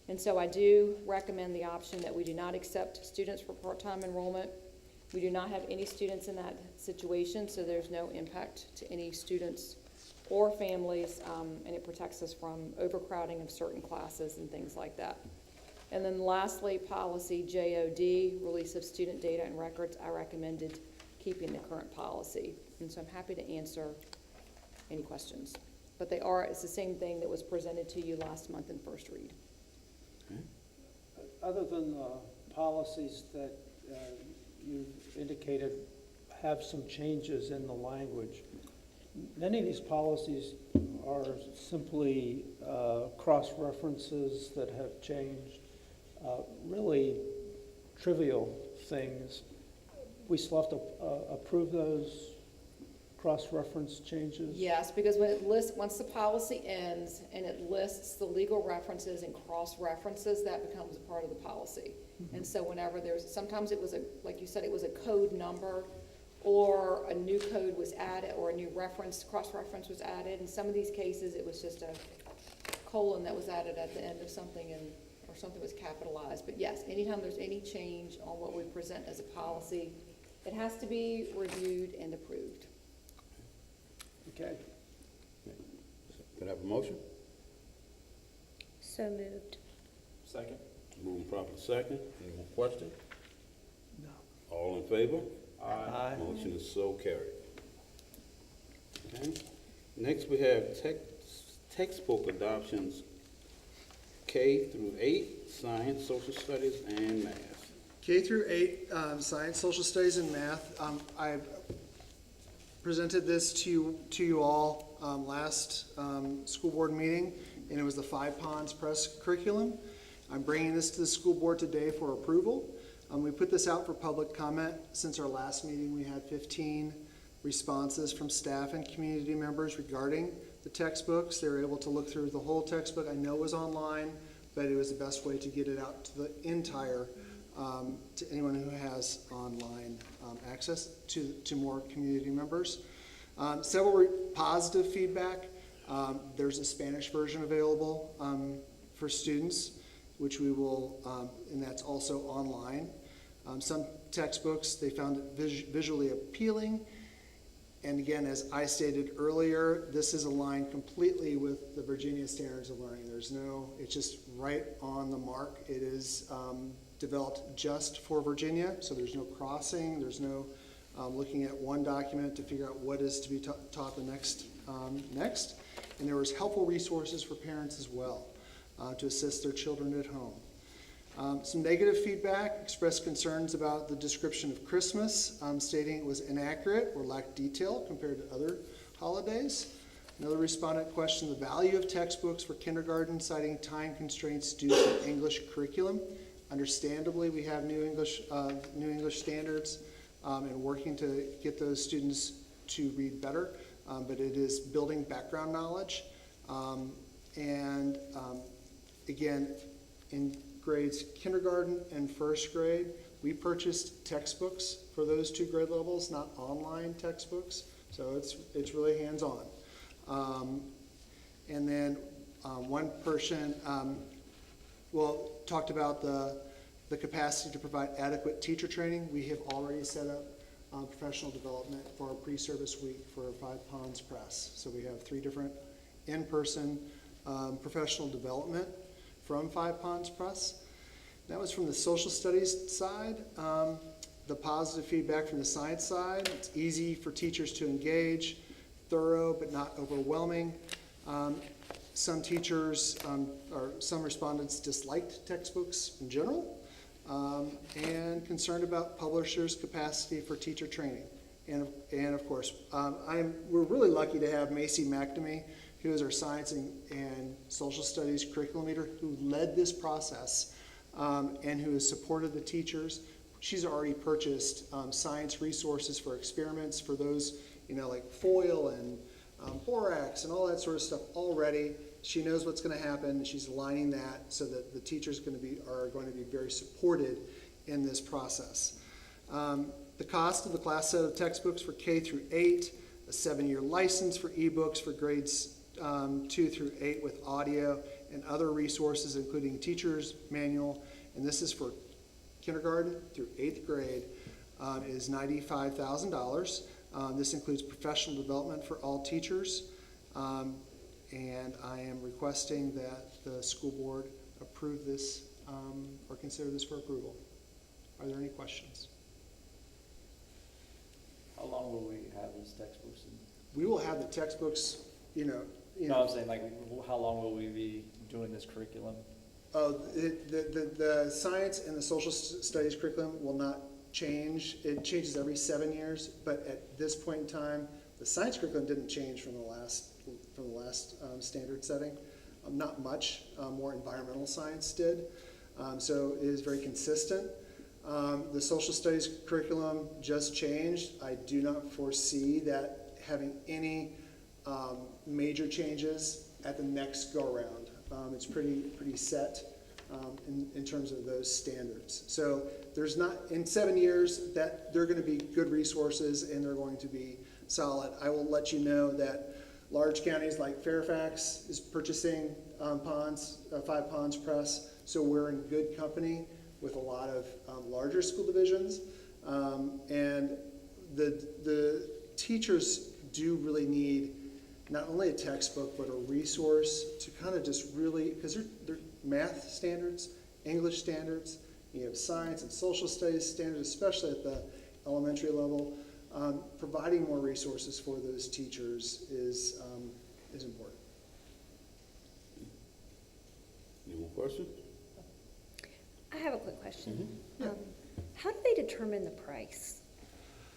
And so I do recommend the option that we do not accept students for part-time enrollment. We do not have any students in that situation, so there's no impact to any students or families, and it protects us from overcrowding of certain classes and things like that. And then lastly, policy JOD, release of student data and records, I recommended keeping the current policy. And so I'm happy to answer any questions. But it's the same thing that was presented to you last month in first read. Okay. Other than the policies that you've indicated have some changes in the language, many of these policies are simply cross-references that have changed, really trivial things. We still have to approve those cross-reference changes? Yes, because when it lists, once the policy ends and it lists the legal references and cross-references, that becomes a part of the policy. And so whenever sometimes it was like you said, it was a code number, or a new code was added, or a new cross-reference was added. In some of these cases, it was just a colon that was added at the end of something, or something was capitalized. But yes, anytime there's any change on what we present as a policy, it has to be reviewed and approved. Okay. Could I have a motion? So moved. Second. Moving properly second. Any more questions? No. All in favor? Aye. Motion is so carried. Okay. Next, we have textbook adoptions, K through 8, science, social studies, and math. K through 8, science, social studies, and math. I presented this to you all last school board meeting, and it was the 5 Ponds Press curriculum. I'm bringing this to the school board today for approval. We put this out for public comment. Since our last meeting, we had 15 responses from staff and community members regarding the textbooks. They were able to look through the whole textbook. I know it was online, but it was the best way to get it out to the entire, to anyone who has online access to more community members. Several positive feedback. There's a Spanish version available for students, which we will, and that's also online. Some textbooks, they found it visually appealing. And again, as I stated earlier, this is aligned completely with the Virginia Standards of Learning. It's just right on the mark. It is developed just for Virginia, so there's no crossing, there's no looking at one document to figure out what is to be taught the next. And there was helpful resources for parents as well to assist their children at home. Some negative feedback expressed concerns about the description of Christmas, stating it was inaccurate or lacked detail compared to other holidays. Another respondent questioned the value of textbooks for kindergarten, citing time constraints due to English curriculum. Understandably, we have new English standards and working to get those students to read better, but it is building background knowledge. Again, in grades kindergarten and first grade, we purchased textbooks for those 2 grade levels, not online textbooks, so it's really hands-on. One person talked about the capacity to provide adequate teacher training. We have already set up professional development for our pre-service week for 5 Ponds Press. So we have 3 different in-person professional development from 5 Ponds Press. That was from the social studies side. The positive feedback from the science side: it's easy for teachers to engage, thorough but not overwhelming. Some teachers or some respondents disliked textbooks in general and concerned about publishers' capacity for teacher training. And of course, we're really lucky to have Macy McNamee, who is our science and social studies curriculum leader, who led this process and who has supported the teachers. She's already purchased science resources for experiments for those, like foil and borax and all that sort of stuff already. She knows what's going to happen. She's aligning that so that the teachers are going to be very supported in this process. The cost of the class set of textbooks for K through 8, a 7-year license for ebooks for grades 2 through 8 with audio and other resources, including teacher's manual, and this is for kindergarten through 8th grade, is $95,000. This includes professional development for all teachers, and I am requesting that the school board approve this or consider this for approval. Are there any questions? How long will we have these textbooks? We will have the textbooks, No, I'm saying, how long will we be doing this curriculum? The science and the social studies curriculum will not change. It changes every 7 years, but at this point in time, the science curriculum didn't change from the last standard setting. Not much. More environmental science did. So it is very consistent. The social studies curriculum just changed. I do not foresee that having any major changes at the next go-around. It's pretty set in terms of those standards. So there's not, in 7 years, that they're going to be good resources and they're going to be solid. I will let you know that large counties like Fairfax is purchasing ponds, 5 Ponds Press, so we're in good company with a lot of larger school divisions. And the teachers do really need not only a textbook, but a resource to kind of just really, because they're math standards, English standards, you have science and social studies standards, especially at the elementary level. Providing more resources for those teachers is important. Any more questions? I have a quick question. How do they determine the price?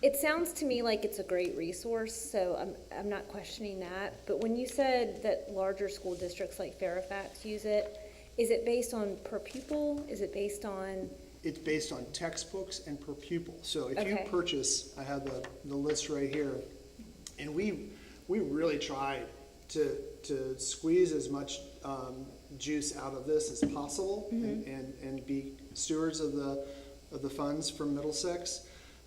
It sounds to me like it's a great resource, so I'm not questioning that. But when you said that larger school districts like Fairfax use it, is it based on per pupil? Is it based on? It's based on textbooks and per pupil. So if you Okay. purchase, I have the list right here, and we really try to squeeze as much juice out of this as possible, and be stewards of the funds from Middlesex.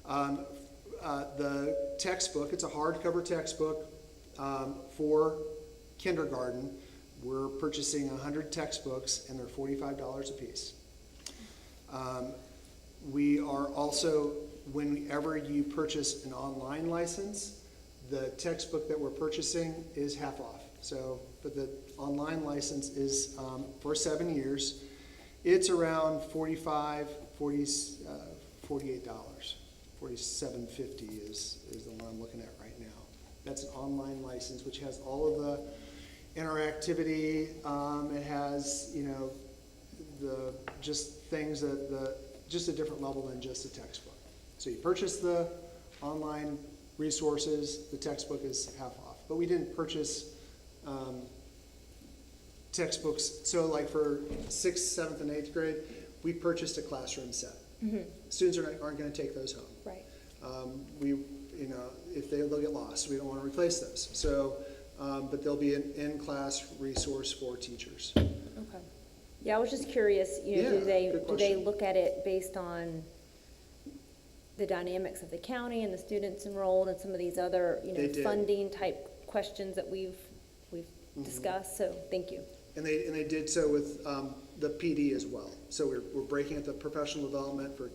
The textbook, it's a hardcover textbook for kindergarten. We're purchasing 100 textbooks, and they're $45 a piece. We are also, whenever you purchase an online license, the textbook that we're purchasing is half off. So, but the online license is for 7 years. It's around $48, $47.50 is the one I'm looking at right now. That's an online license, which has all of the interactivity. It has, you know, the just things that just a different level than just a textbook. So you purchase the online resources, the textbook is half off. But we didn't purchase textbooks. So like for 6th, 7th, and 8th grade, we purchased a classroom set. Students aren't going to take those home. Right. You know, if they'll get lost, we don't want to replace those. So, but there'll be an in-class resource for teachers. Okay. Yeah, I was just curious, you know, Yeah, do good they question. look at it based on the dynamics of the county and the students enrolled and some of these other, you They know, did. funding type questions that we've discussed? So thank you. And they did so with the PD as well. So we're breaking up the professional development for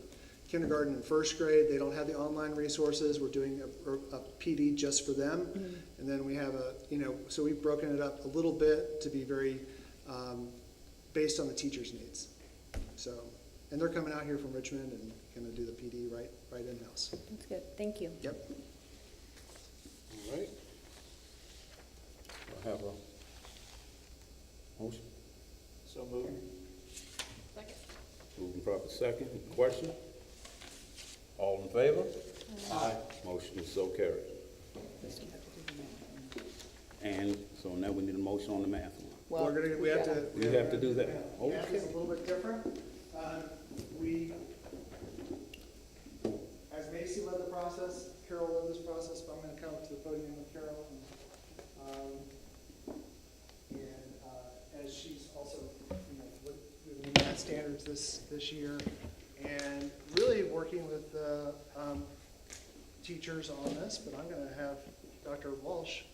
kindergarten and 1st grade. They don't have the online resources. We're doing a PD just for them. And then we have so we've broken it up a little bit to be very based on the teacher's needs. So, and they're coming out here from Richmond and going to do the PD right in-house. That's good. Thank you. Yep. All right. I have a motion. So moved. Moving proper second. Question? All in favor? Aye. Motion is so carried. And so now we need a motion on the math one. We have to. We have to do that. Math is a little bit different. As Macy led the process, Carol led this process, but I'm going to come up to the podium with Carol. As she's also, with the math standards this year, and really working with the teachers on this, but I'm going to have Dr. Walsh.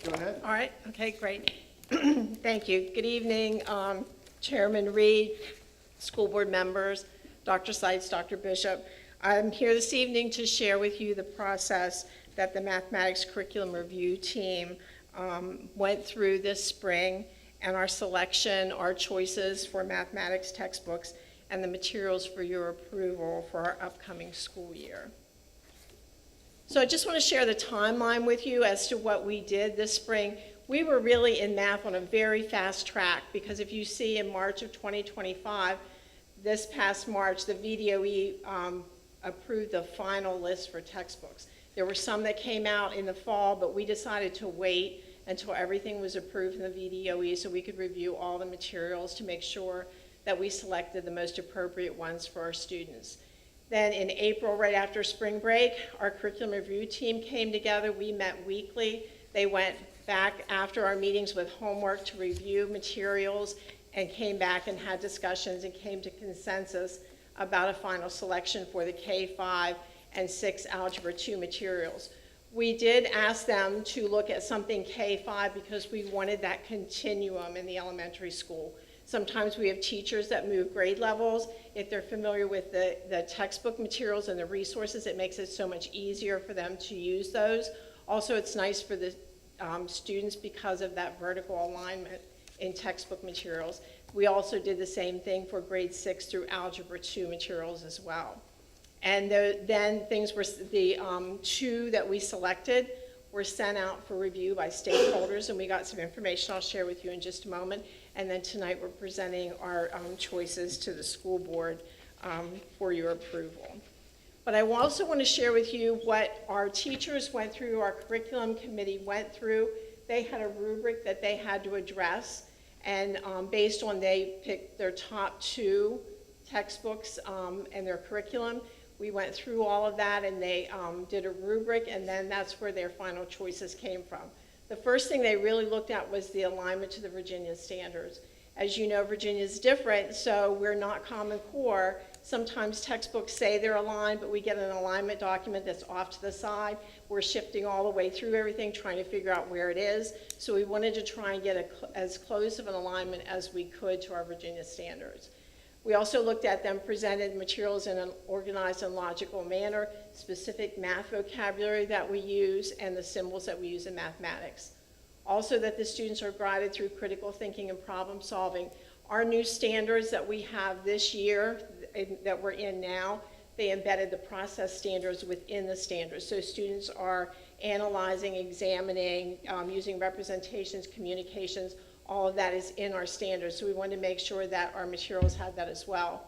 Go ahead. All right, okay, great. Thank you. Good evening, Chairman Reed, school board members, Dr. Seitz, Dr. Bishop. I'm here this evening to share with you the process that the mathematics curriculum review team went through this spring, and our selection, our choices for mathematics textbooks, and the materials for your approval for our upcoming school year. So I just want to share the timeline with you as to what we did this spring. We were really in math on a very fast track, because if you see in March of 2025, this past March, the VDOE approved the final list for textbooks. There were some that came out in the fall, but we decided to wait until everything was approved in the VDOE so we could review all the materials to make sure that we selected the most appropriate ones for our students. Then in April, right after spring break, our curriculum review team came together. We met weekly. They went back after our meetings with homework to review materials and came back and had discussions and came to consensus about a final selection for the K-5 and 6 Algebra 2 materials. We did ask them to look at something K-5 because we wanted that continuum in the elementary school. Sometimes we have teachers that move grade levels. If they're familiar with the textbook materials and the resources, it makes it so much easier for them to use those. Also, it's nice for the students because of that vertical alignment in textbook materials. We also did the same thing for grade 6 through Algebra 2 materials as well. And then things were, the 2 that we selected were sent out for review by stakeholders, and we got some information I'll share with you in just a moment. And then tonight we're presenting our choices to the school board for your approval. But I also want to share with you what our teachers went through, our curriculum committee went through. They had a rubric that they had to address, and based on they picked their top 2 textbooks and their curriculum. We went through all of that, and they did a rubric, and then that's where their final choices came from. The first thing they really looked at was the alignment to the Virginia standards. As you know, Virginia is different, so we're not Common Core. Sometimes textbooks say they're aligned, but we get an alignment document that's off to the side. We're shifting all the way through everything, trying to figure out where it is. So we wanted to try and get as close of an alignment as we could to our Virginia standards. We also looked at them presented materials in an organized and logical manner, specific math vocabulary that we use, and the symbols that we use in mathematics. Also that the students are guided through critical thinking and problem solving. Our new standards that we have this year, that we're in now, they embedded the process standards within the standards. So students are analyzing, examining, using representations, communications. All of that is in our standards, so we wanted to make sure that our materials had that as well.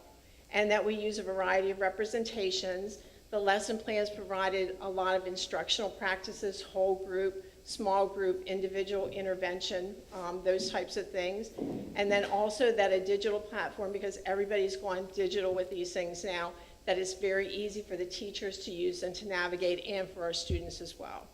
And that we use a variety of representations. The lesson plans provided a lot of instructional practices, whole group, small group, individual intervention, those types of things. And then also that a digital platform, because everybody's going digital with these things now, that it's very easy for the teachers to use and to navigate, and for our students as well.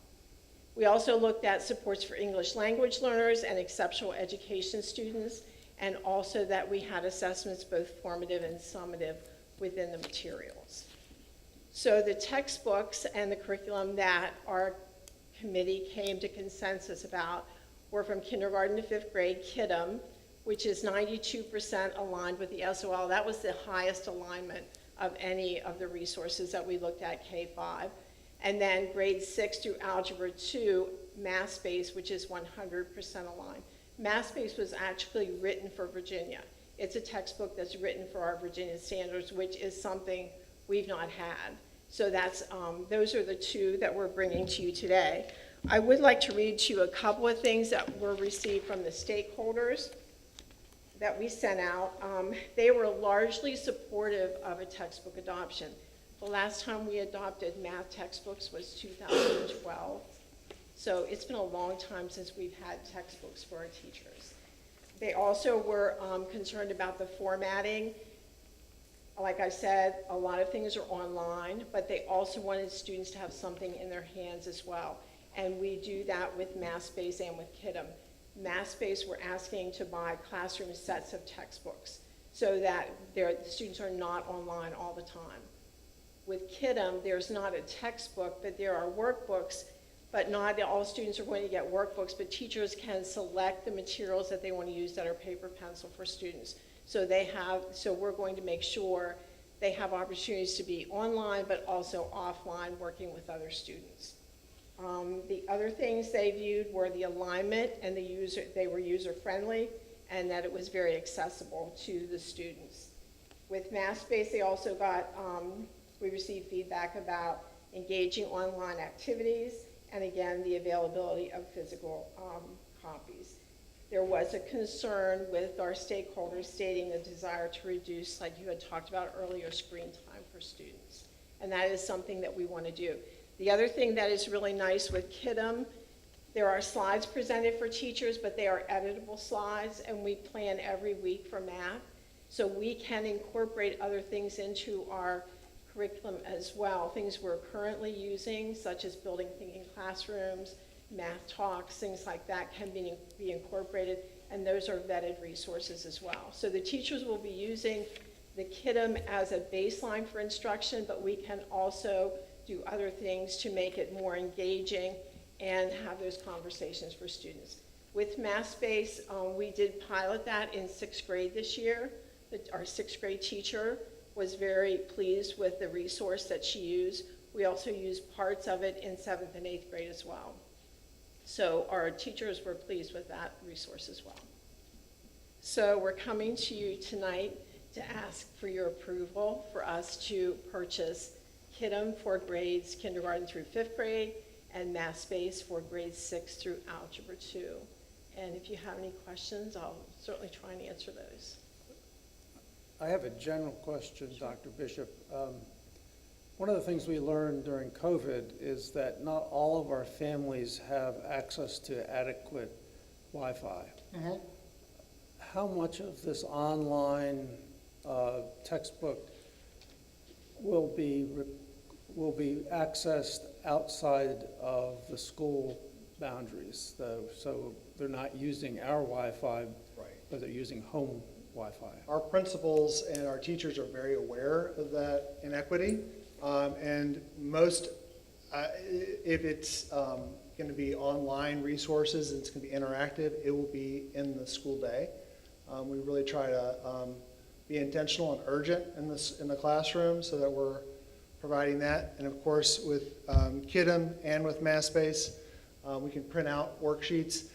We also looked at supports for English language learners and exceptional education students, and also that we had assessments both formative and summative within the materials. So the textbooks and the curriculum that our committee came to consensus about were from kindergarten to 5th grade, KIDM, which is 92% aligned with the SOL. That was the highest alignment of any of the resources that we looked at, K-5. And then grade 6 through Algebra 2, Math-Based, which is 100% aligned. Math-Based was actually written for Virginia. It's a textbook that's written for our Virginia standards, which is something we've not had. So that's, those are the 2 that we're bringing to you today. I would like to read to you a couple of things that were received from the stakeholders that we sent out. They were largely supportive of a textbook adoption. The last time we adopted math textbooks was 2012. So it's been a long time since we've had textbooks for our teachers. They also were concerned about the formatting. Like I said, a lot of things are online, but they also wanted students to have something in their hands as well. And we do that with Math-Based and with KIDM. Math-Based, we're asking to buy classroom sets of textbooks so that the students are not online all the time. With KIDM, there's not a textbook, but there are workbooks, but not all students are going to get workbooks, but teachers can select the materials that they want to use that are paper pencil for students. So so we're going to make sure they have opportunities to be online, but also offline working with other students. The other things they viewed were the alignment and they were user-friendly, and that it was very accessible to the students. With Math-Based, they also got, we received feedback about engaging online activities, and again, the availability of physical copies. There was a concern with our stakeholders stating a desire to reduce, like you had talked about earlier, screen time for students. And that is something that we want to do. The other thing that is really nice with KIDM, there are slides presented for teachers, but they are editable slides, and we plan every week for math. So we can incorporate other things into our curriculum as well. Things we're currently using, such as building thinking classrooms, math talks, things like that can be incorporated, and those are vetted resources as well. So the teachers will be using the KIDM as a baseline for instruction, but we can also do other things to make it more engaging and have those conversations for students. With MathSpace, we did pilot that in 6th grade this year. Our 6th grade teacher was very pleased with the resource that she used. We also used parts of it in 7th and 8th grade as well. So our teachers were pleased with that resource as well. So we're coming to you tonight to ask for your approval for us to purchase KIDM for grades kindergarten through 5th grade and MathSpace for grades 6 through Algebra 2. And if you have any questions, I'll certainly try and answer those. I have a general question, Dr. Bishop. One of the things we learned during COVID is that not all of our families have access to adequate Wi-Fi. How much of this online textbook will be accessed outside of the school boundaries? So they're not using our Wi-Fi, but they're using home Wi-Fi. Our principals and our teachers are very aware of that inequity, and most, if it's going to be online resources and it's going to be interactive, it will be in the school day. We really try to be intentional and urgent in the classroom so that we're providing that. And of course, with KIDM and with MathSpace, we can print out worksheets.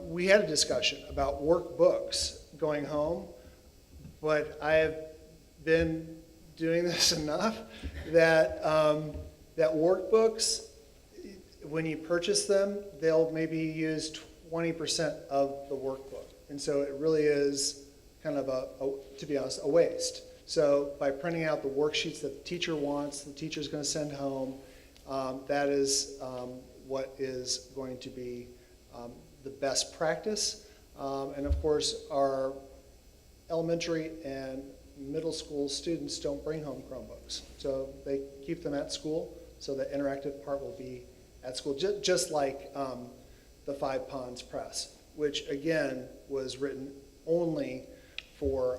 We had a discussion about workbooks going home, but I have been doing this enough that that workbooks, when you purchase them, they'll maybe use 20% of the workbook. And so it really is kind of to be honest, a waste. So by printing out the worksheets that the teacher wants, the teacher's going to send home, that is what is going to be the best practice. And of course, our elementary and middle school students don't bring home Chromebooks. So they keep them at school, so the interactive part will be at school, just like the Five Ponds Press, which again was written only for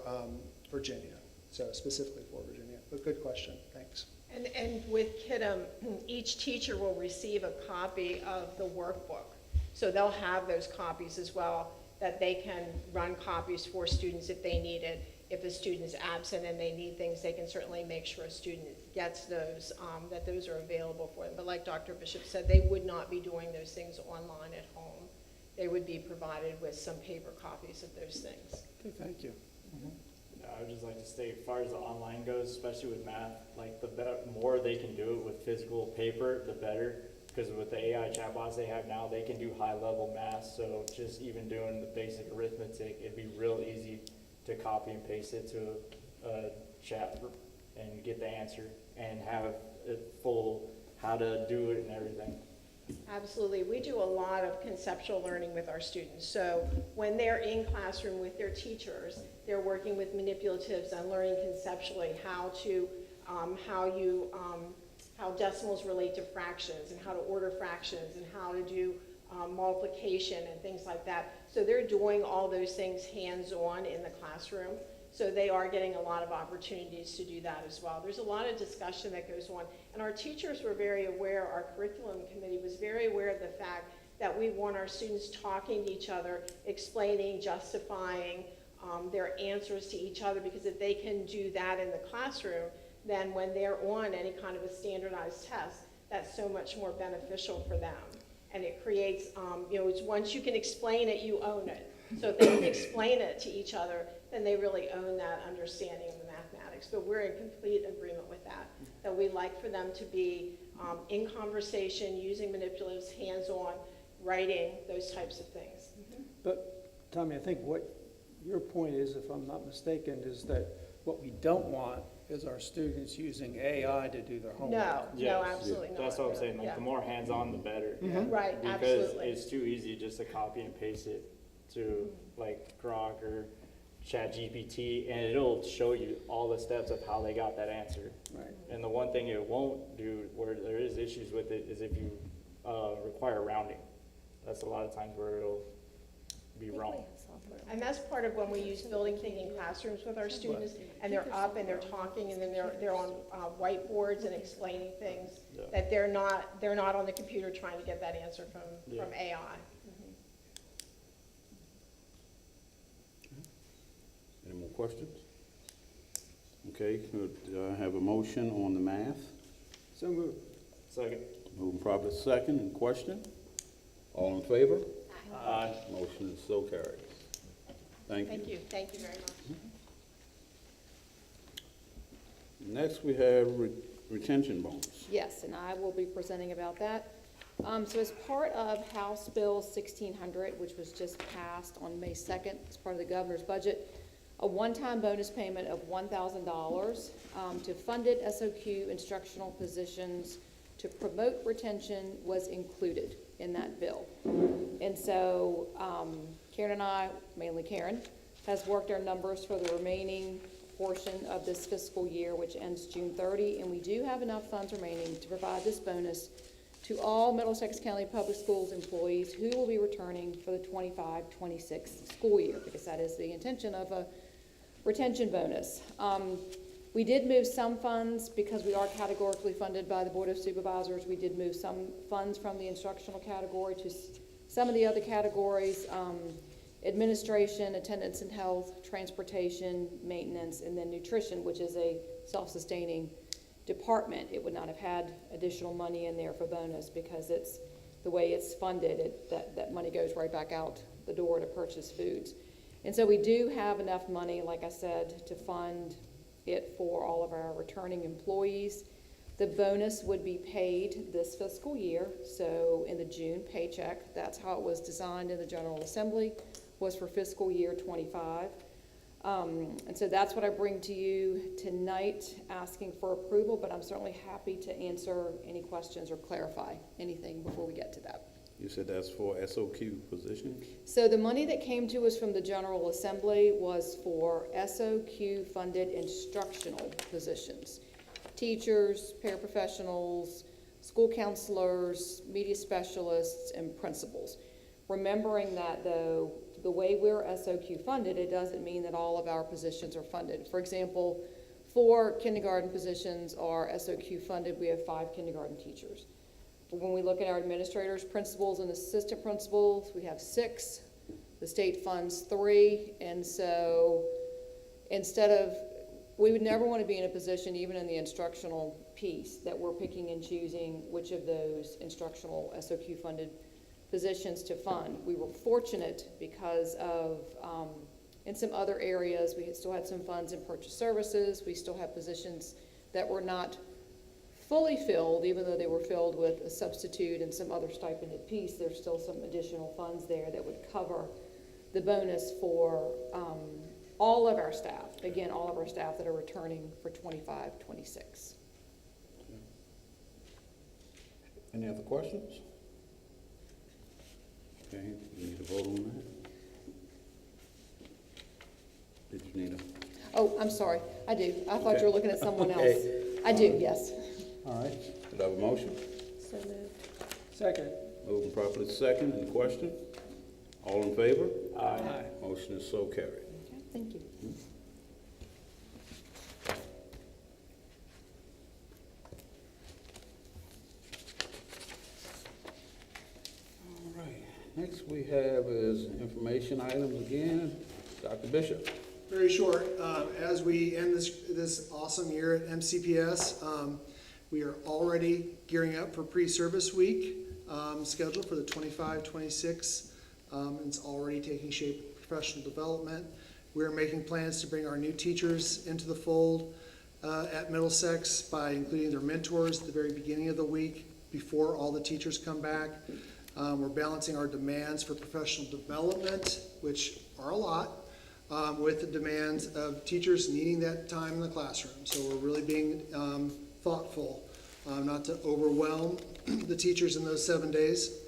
Virginia, so specifically for Virginia. But good question, thanks. And with KIDM, each teacher will receive a copy of the workbook. So they'll have those copies as well, that they can run copies for students if they need it. If a student's absent and they need things, they can certainly make sure a student gets those, that those are available for them. But like Dr. Bishop said, they would not be doing those things online at home. They would be provided with some paper copies of those things. Okay, thank you. I would just like to say, as far as the online goes, especially with math, like the more they can do it with physical paper, the better. Because with the AI chatbots they have now, they can do high-level math. So just even doing the basic arithmetic, it'd be real easy to copy and paste it to a chat and get the answer and have a full how to do it and everything. Absolutely. We do a lot of conceptual learning with our students. So when they're in classroom with their teachers, they're working with manipulatives and learning conceptually how decimals relate to fractions and how to order fractions and how to do multiplication and things like that. So they're doing all those things hands-on in the classroom. So they are getting a lot of opportunities to do that as well. There's a lot of discussion that goes on. And our teachers were very aware, our curriculum committee was very aware of the fact that we want our students talking to each other, explaining, justifying their answers to each other, because if they can do that in the classroom, then when they're on any kind of a standardized test, that's so much more beneficial for them. And it creates, it's once you can explain it, you own it. So if they can explain it to each other, then they really own that understanding of the mathematics. But we're in complete agreement with that we'd like for them to be in conversation, using manipulatives, hands-on, writing, those types of things. But Tommy, I think what your point is, if I'm not mistaken, is that what we don't want is our students using AI to do their homework. No, absolutely not. That's what I'm saying. Like the more hands-on, the better. Right, because absolutely. it's too easy just to copy and paste it to like Grok or ChatGPT, and it'll show you all the steps of how they got that answer. Right. And the one thing it won't do, where there is issues with it, is if you require rounding. That's a lot of times where it'll be wrong. And that's part of when we use building thinking classrooms with our students, and they're up and they're talking, and then they're on whiteboards and explaining things, Yeah. that they're not on the computer trying to get that answer from AI. Any more questions? Okay, could I have a motion on the math? So moved. Second. Moving properly second, and question? All in favor? Aye. Motion is so carried. Thank you. Thank you very much. Next, we have retention bonus. Yes, and I will be presenting about that. So as part of House Bill 1600, which was just passed on May 2nd, as part of the governor's budget, a one-time bonus payment of $1,000 to funded SOQ instructional positions to promote retention was included in that bill. And so Karen and I, mainly Karen, has worked our numbers for the remaining portion of this fiscal year, which ends June 30, and we do have enough funds remaining to provide this bonus to all Middlesex County Public Schools employees who will be returning for the 25-26 school year, because that is the intention of a retention bonus. We did move some funds because we are categorically funded by the Board of Supervisors. We did move some funds from the instructional category to some of the other categories, administration, attendance and health, transportation, maintenance, and then nutrition, which is a self-sustaining department. It would not have had additional money in there for bonus because it's the way it's funded, that money goes right back out the door to purchase foods. And so we do have enough money, like I said, to fund it for all of our returning employees. The bonus would be paid this fiscal year, so in the June paycheck. That's how it was designed in the General Assembly, was for fiscal year 25. And so that's what I bring to you tonight, asking for approval, but I'm certainly happy to answer any questions or clarify anything before we get to that. You said that's for SOQ positions? So the money that came to us from the General Assembly was for SOQ-funded instructional positions. Teachers, paraprofessionals, school counselors, media specialists, and principals. Remembering that, though, the way we're SOQ funded, it doesn't mean that all of our positions are funded. For example, 4 kindergarten positions are SOQ funded. We have 5 kindergarten teachers. When we look at our administrators, principals, and assistant principals, we have 6. The state funds 3. And so we would never want to be in a position, even in the instructional piece, that we're picking and choosing which of those instructional SOQ funded positions to fund. We were fortunate because of, in some other areas, we still had some funds in purchase services. We still have positions that were not fully filled, even though they were filled with a substitute and some other stipended piece. There's still some additional funds there that would cover the bonus for all of our staff. Again, all of our staff that are returning for 25-26. Any other questions? Okay, you need to vote on that? Did you need a? Oh, I'm sorry, I do. I thought you were looking at someone else. Okay. I do, yes. All right, could I have a motion? So moved. Second. Moving properly second, and question? All in favor? Aye. Motion is so carried. Okay, thank you. All right, next we have is information items again. Dr. Bishop. Very short. As we end this awesome year at MCPS, we are already gearing up for pre-service week scheduled for the 25-26. It's already taking shape of professional development. We're making plans to bring our new teachers into the fold at Middlesex by including their mentors at the very beginning of the week before all the teachers come back. We're balancing our demands for professional development, which are a lot, with the demands of teachers needing that time in the classroom. So we're really being thoughtful not to overwhelm the teachers in those 7 days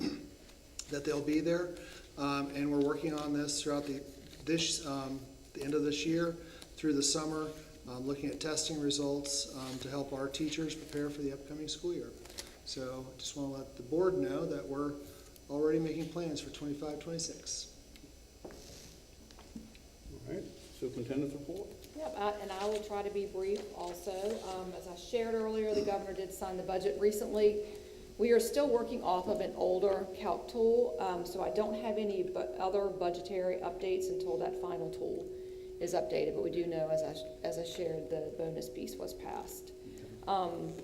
that they'll be there. And we're working on this throughout this the end of this year through the summer, looking at testing results to help our teachers prepare for the upcoming school year. So just want to let the board know that we're already making plans for 25-26. All right, superintendent's report? Yep, and I will try to be brief also. As I shared earlier, the governor did sign the budget recently. We are still working off of an older calc tool, so I don't have any other budgetary updates until that final tool is updated, but we do know, as I shared, the bonus piece was passed.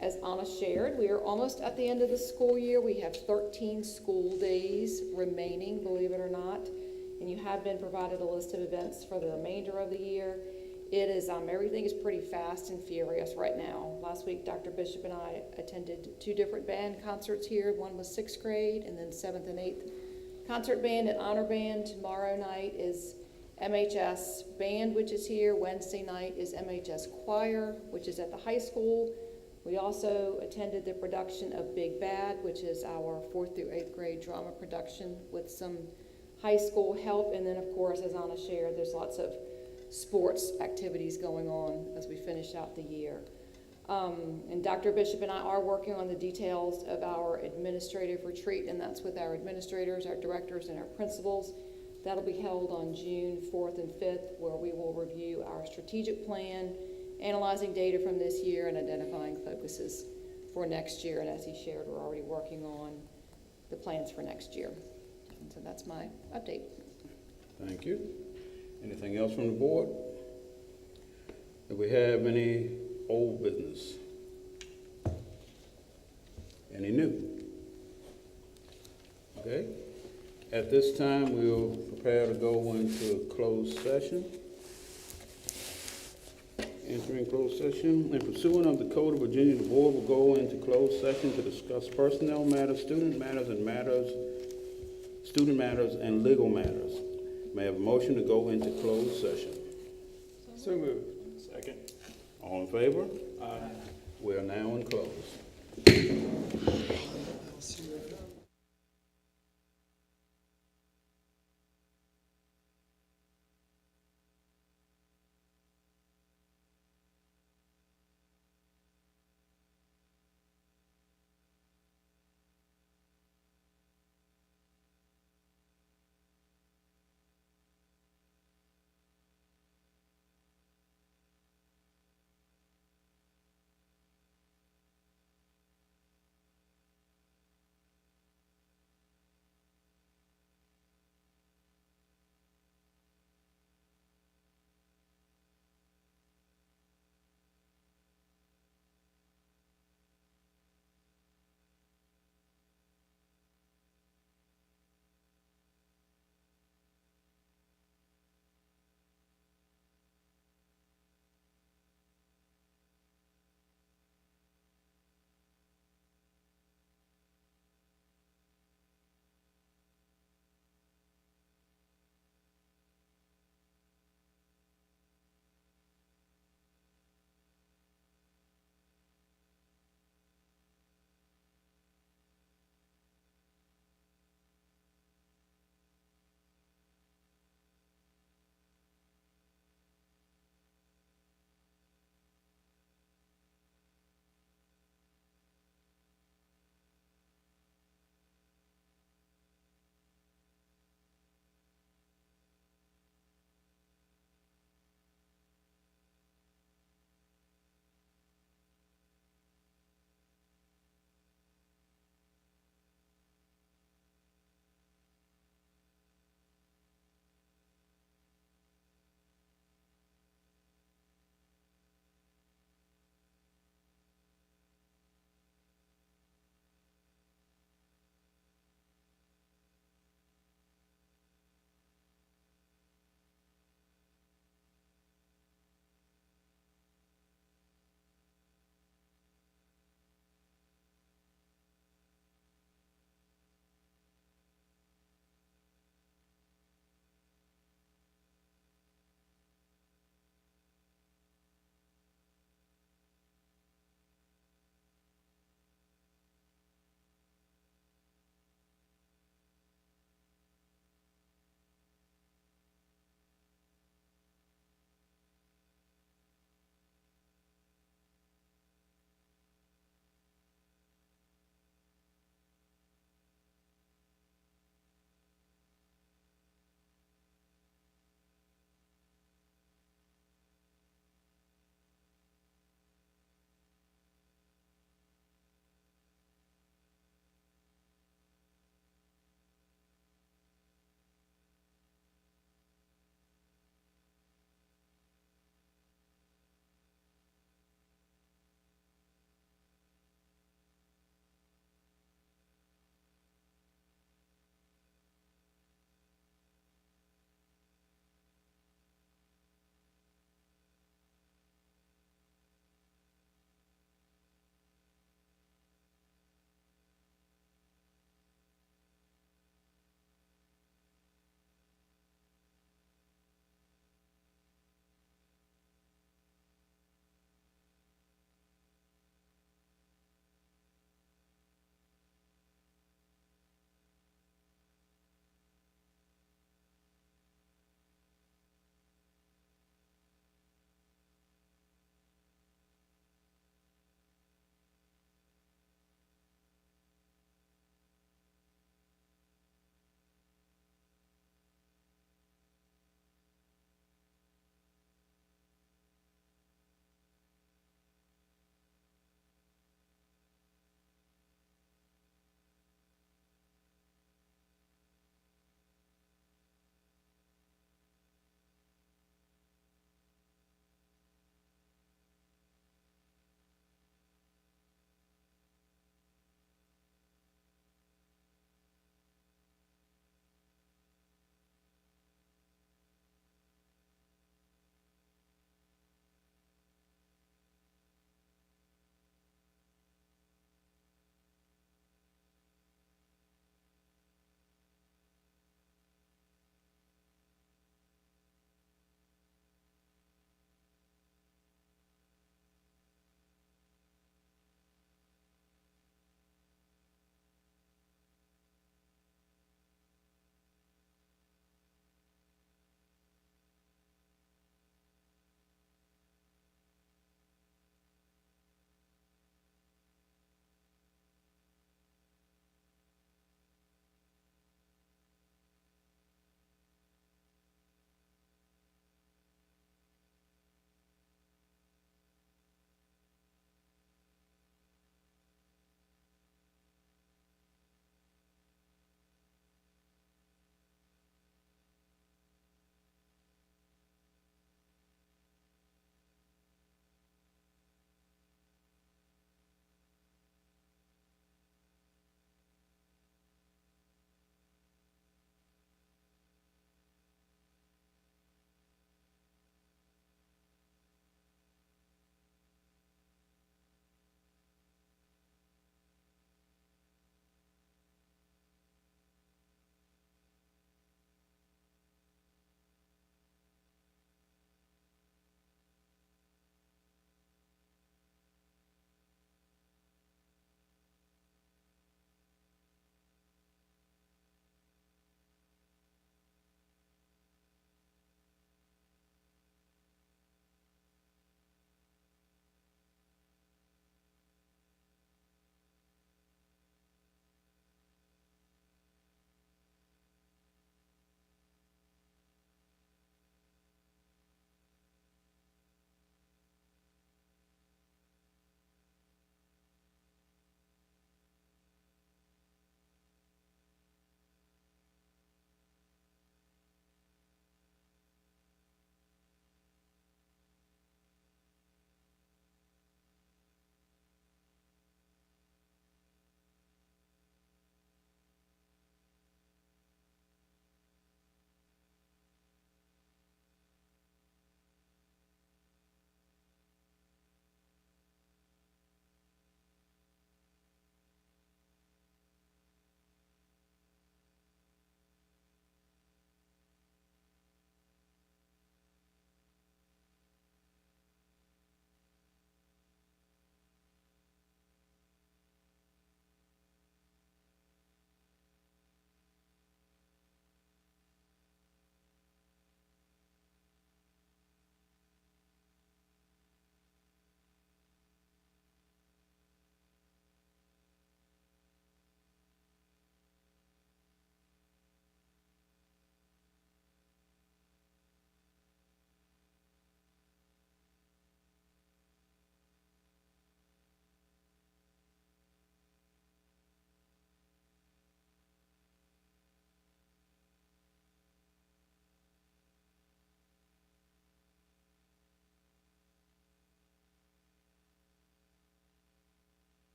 As Anna shared, we are almost at the end of the school year. We have 13 school days remaining, believe it or not, and you have been provided a list of events for the remainder of the year. It is, everything is pretty fast and furious right now. Last week, Dr. Bishop and I attended 2 different band concerts here. One was 6th grade and then 7th and 8th. Concert band and honor band. Tomorrow night is MHS band, which is here. Wednesday night is MHS choir, which is at the high school. We also attended the production of Big Bad, which is our 4th through 8th grade drama production with some high school help. And then, of course, as Anna shared, there's lots of sports activities going on as we finish out the year. And Dr. Bishop and I are working on the details of our administrative retreat, and that's with our administrators, our directors, and our principals. That'll be held on June 4th and 5th, where we will review our strategic plan, analyzing data from this year, and identifying focuses for next year. And as he shared, we're already working on the plans for next year. And so that's my update. Thank you. Anything else from the board? Do we have any old business? Any new? Okay. At this time, we'll prepare to go into closed session. Entering closed session. In pursuant of the Code of Virginia, the board will go into closed session to discuss personnel matters, student matters, and legal matters. May I have a motion to go into closed session? So moved. Second. All in favor? Aye. We are now in closed.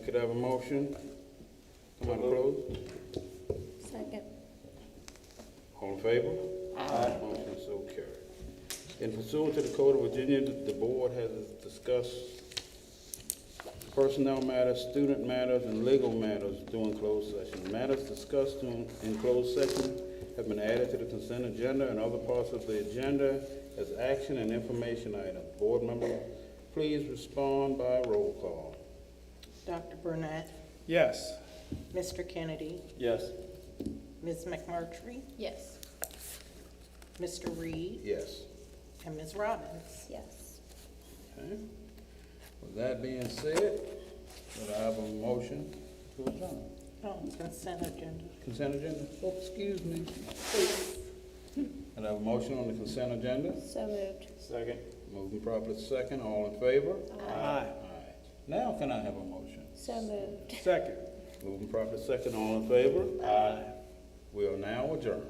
Could I have a motion? Come on, close. Second. All in favor? Aye. Motion so carried. In pursuant to the Code of Virginia, the board has discussed personnel matters, student matters, and legal matters during closed session. Matters discussed in closed session have been added to the consent agenda and other parts of the agenda as action and information items. Board members, please respond by roll call. Dr. Burnett, Yes. Mr. Kennedy, Yes. Ms. McMurtry, Yes. Mr. Reed, Yes. and Ms. Robbins. Yes. Okay. With that being said, would I have a motion to adjourn? Oh, consent agenda. Consent agenda? Oh, excuse me. And I have a motion on the consent agenda. So moved. Second. Moving properly second. All in favor? Aye. Aye. Now can I have a motion? So moved. Second. Moving properly second. All in favor? Aye. We are now adjourned.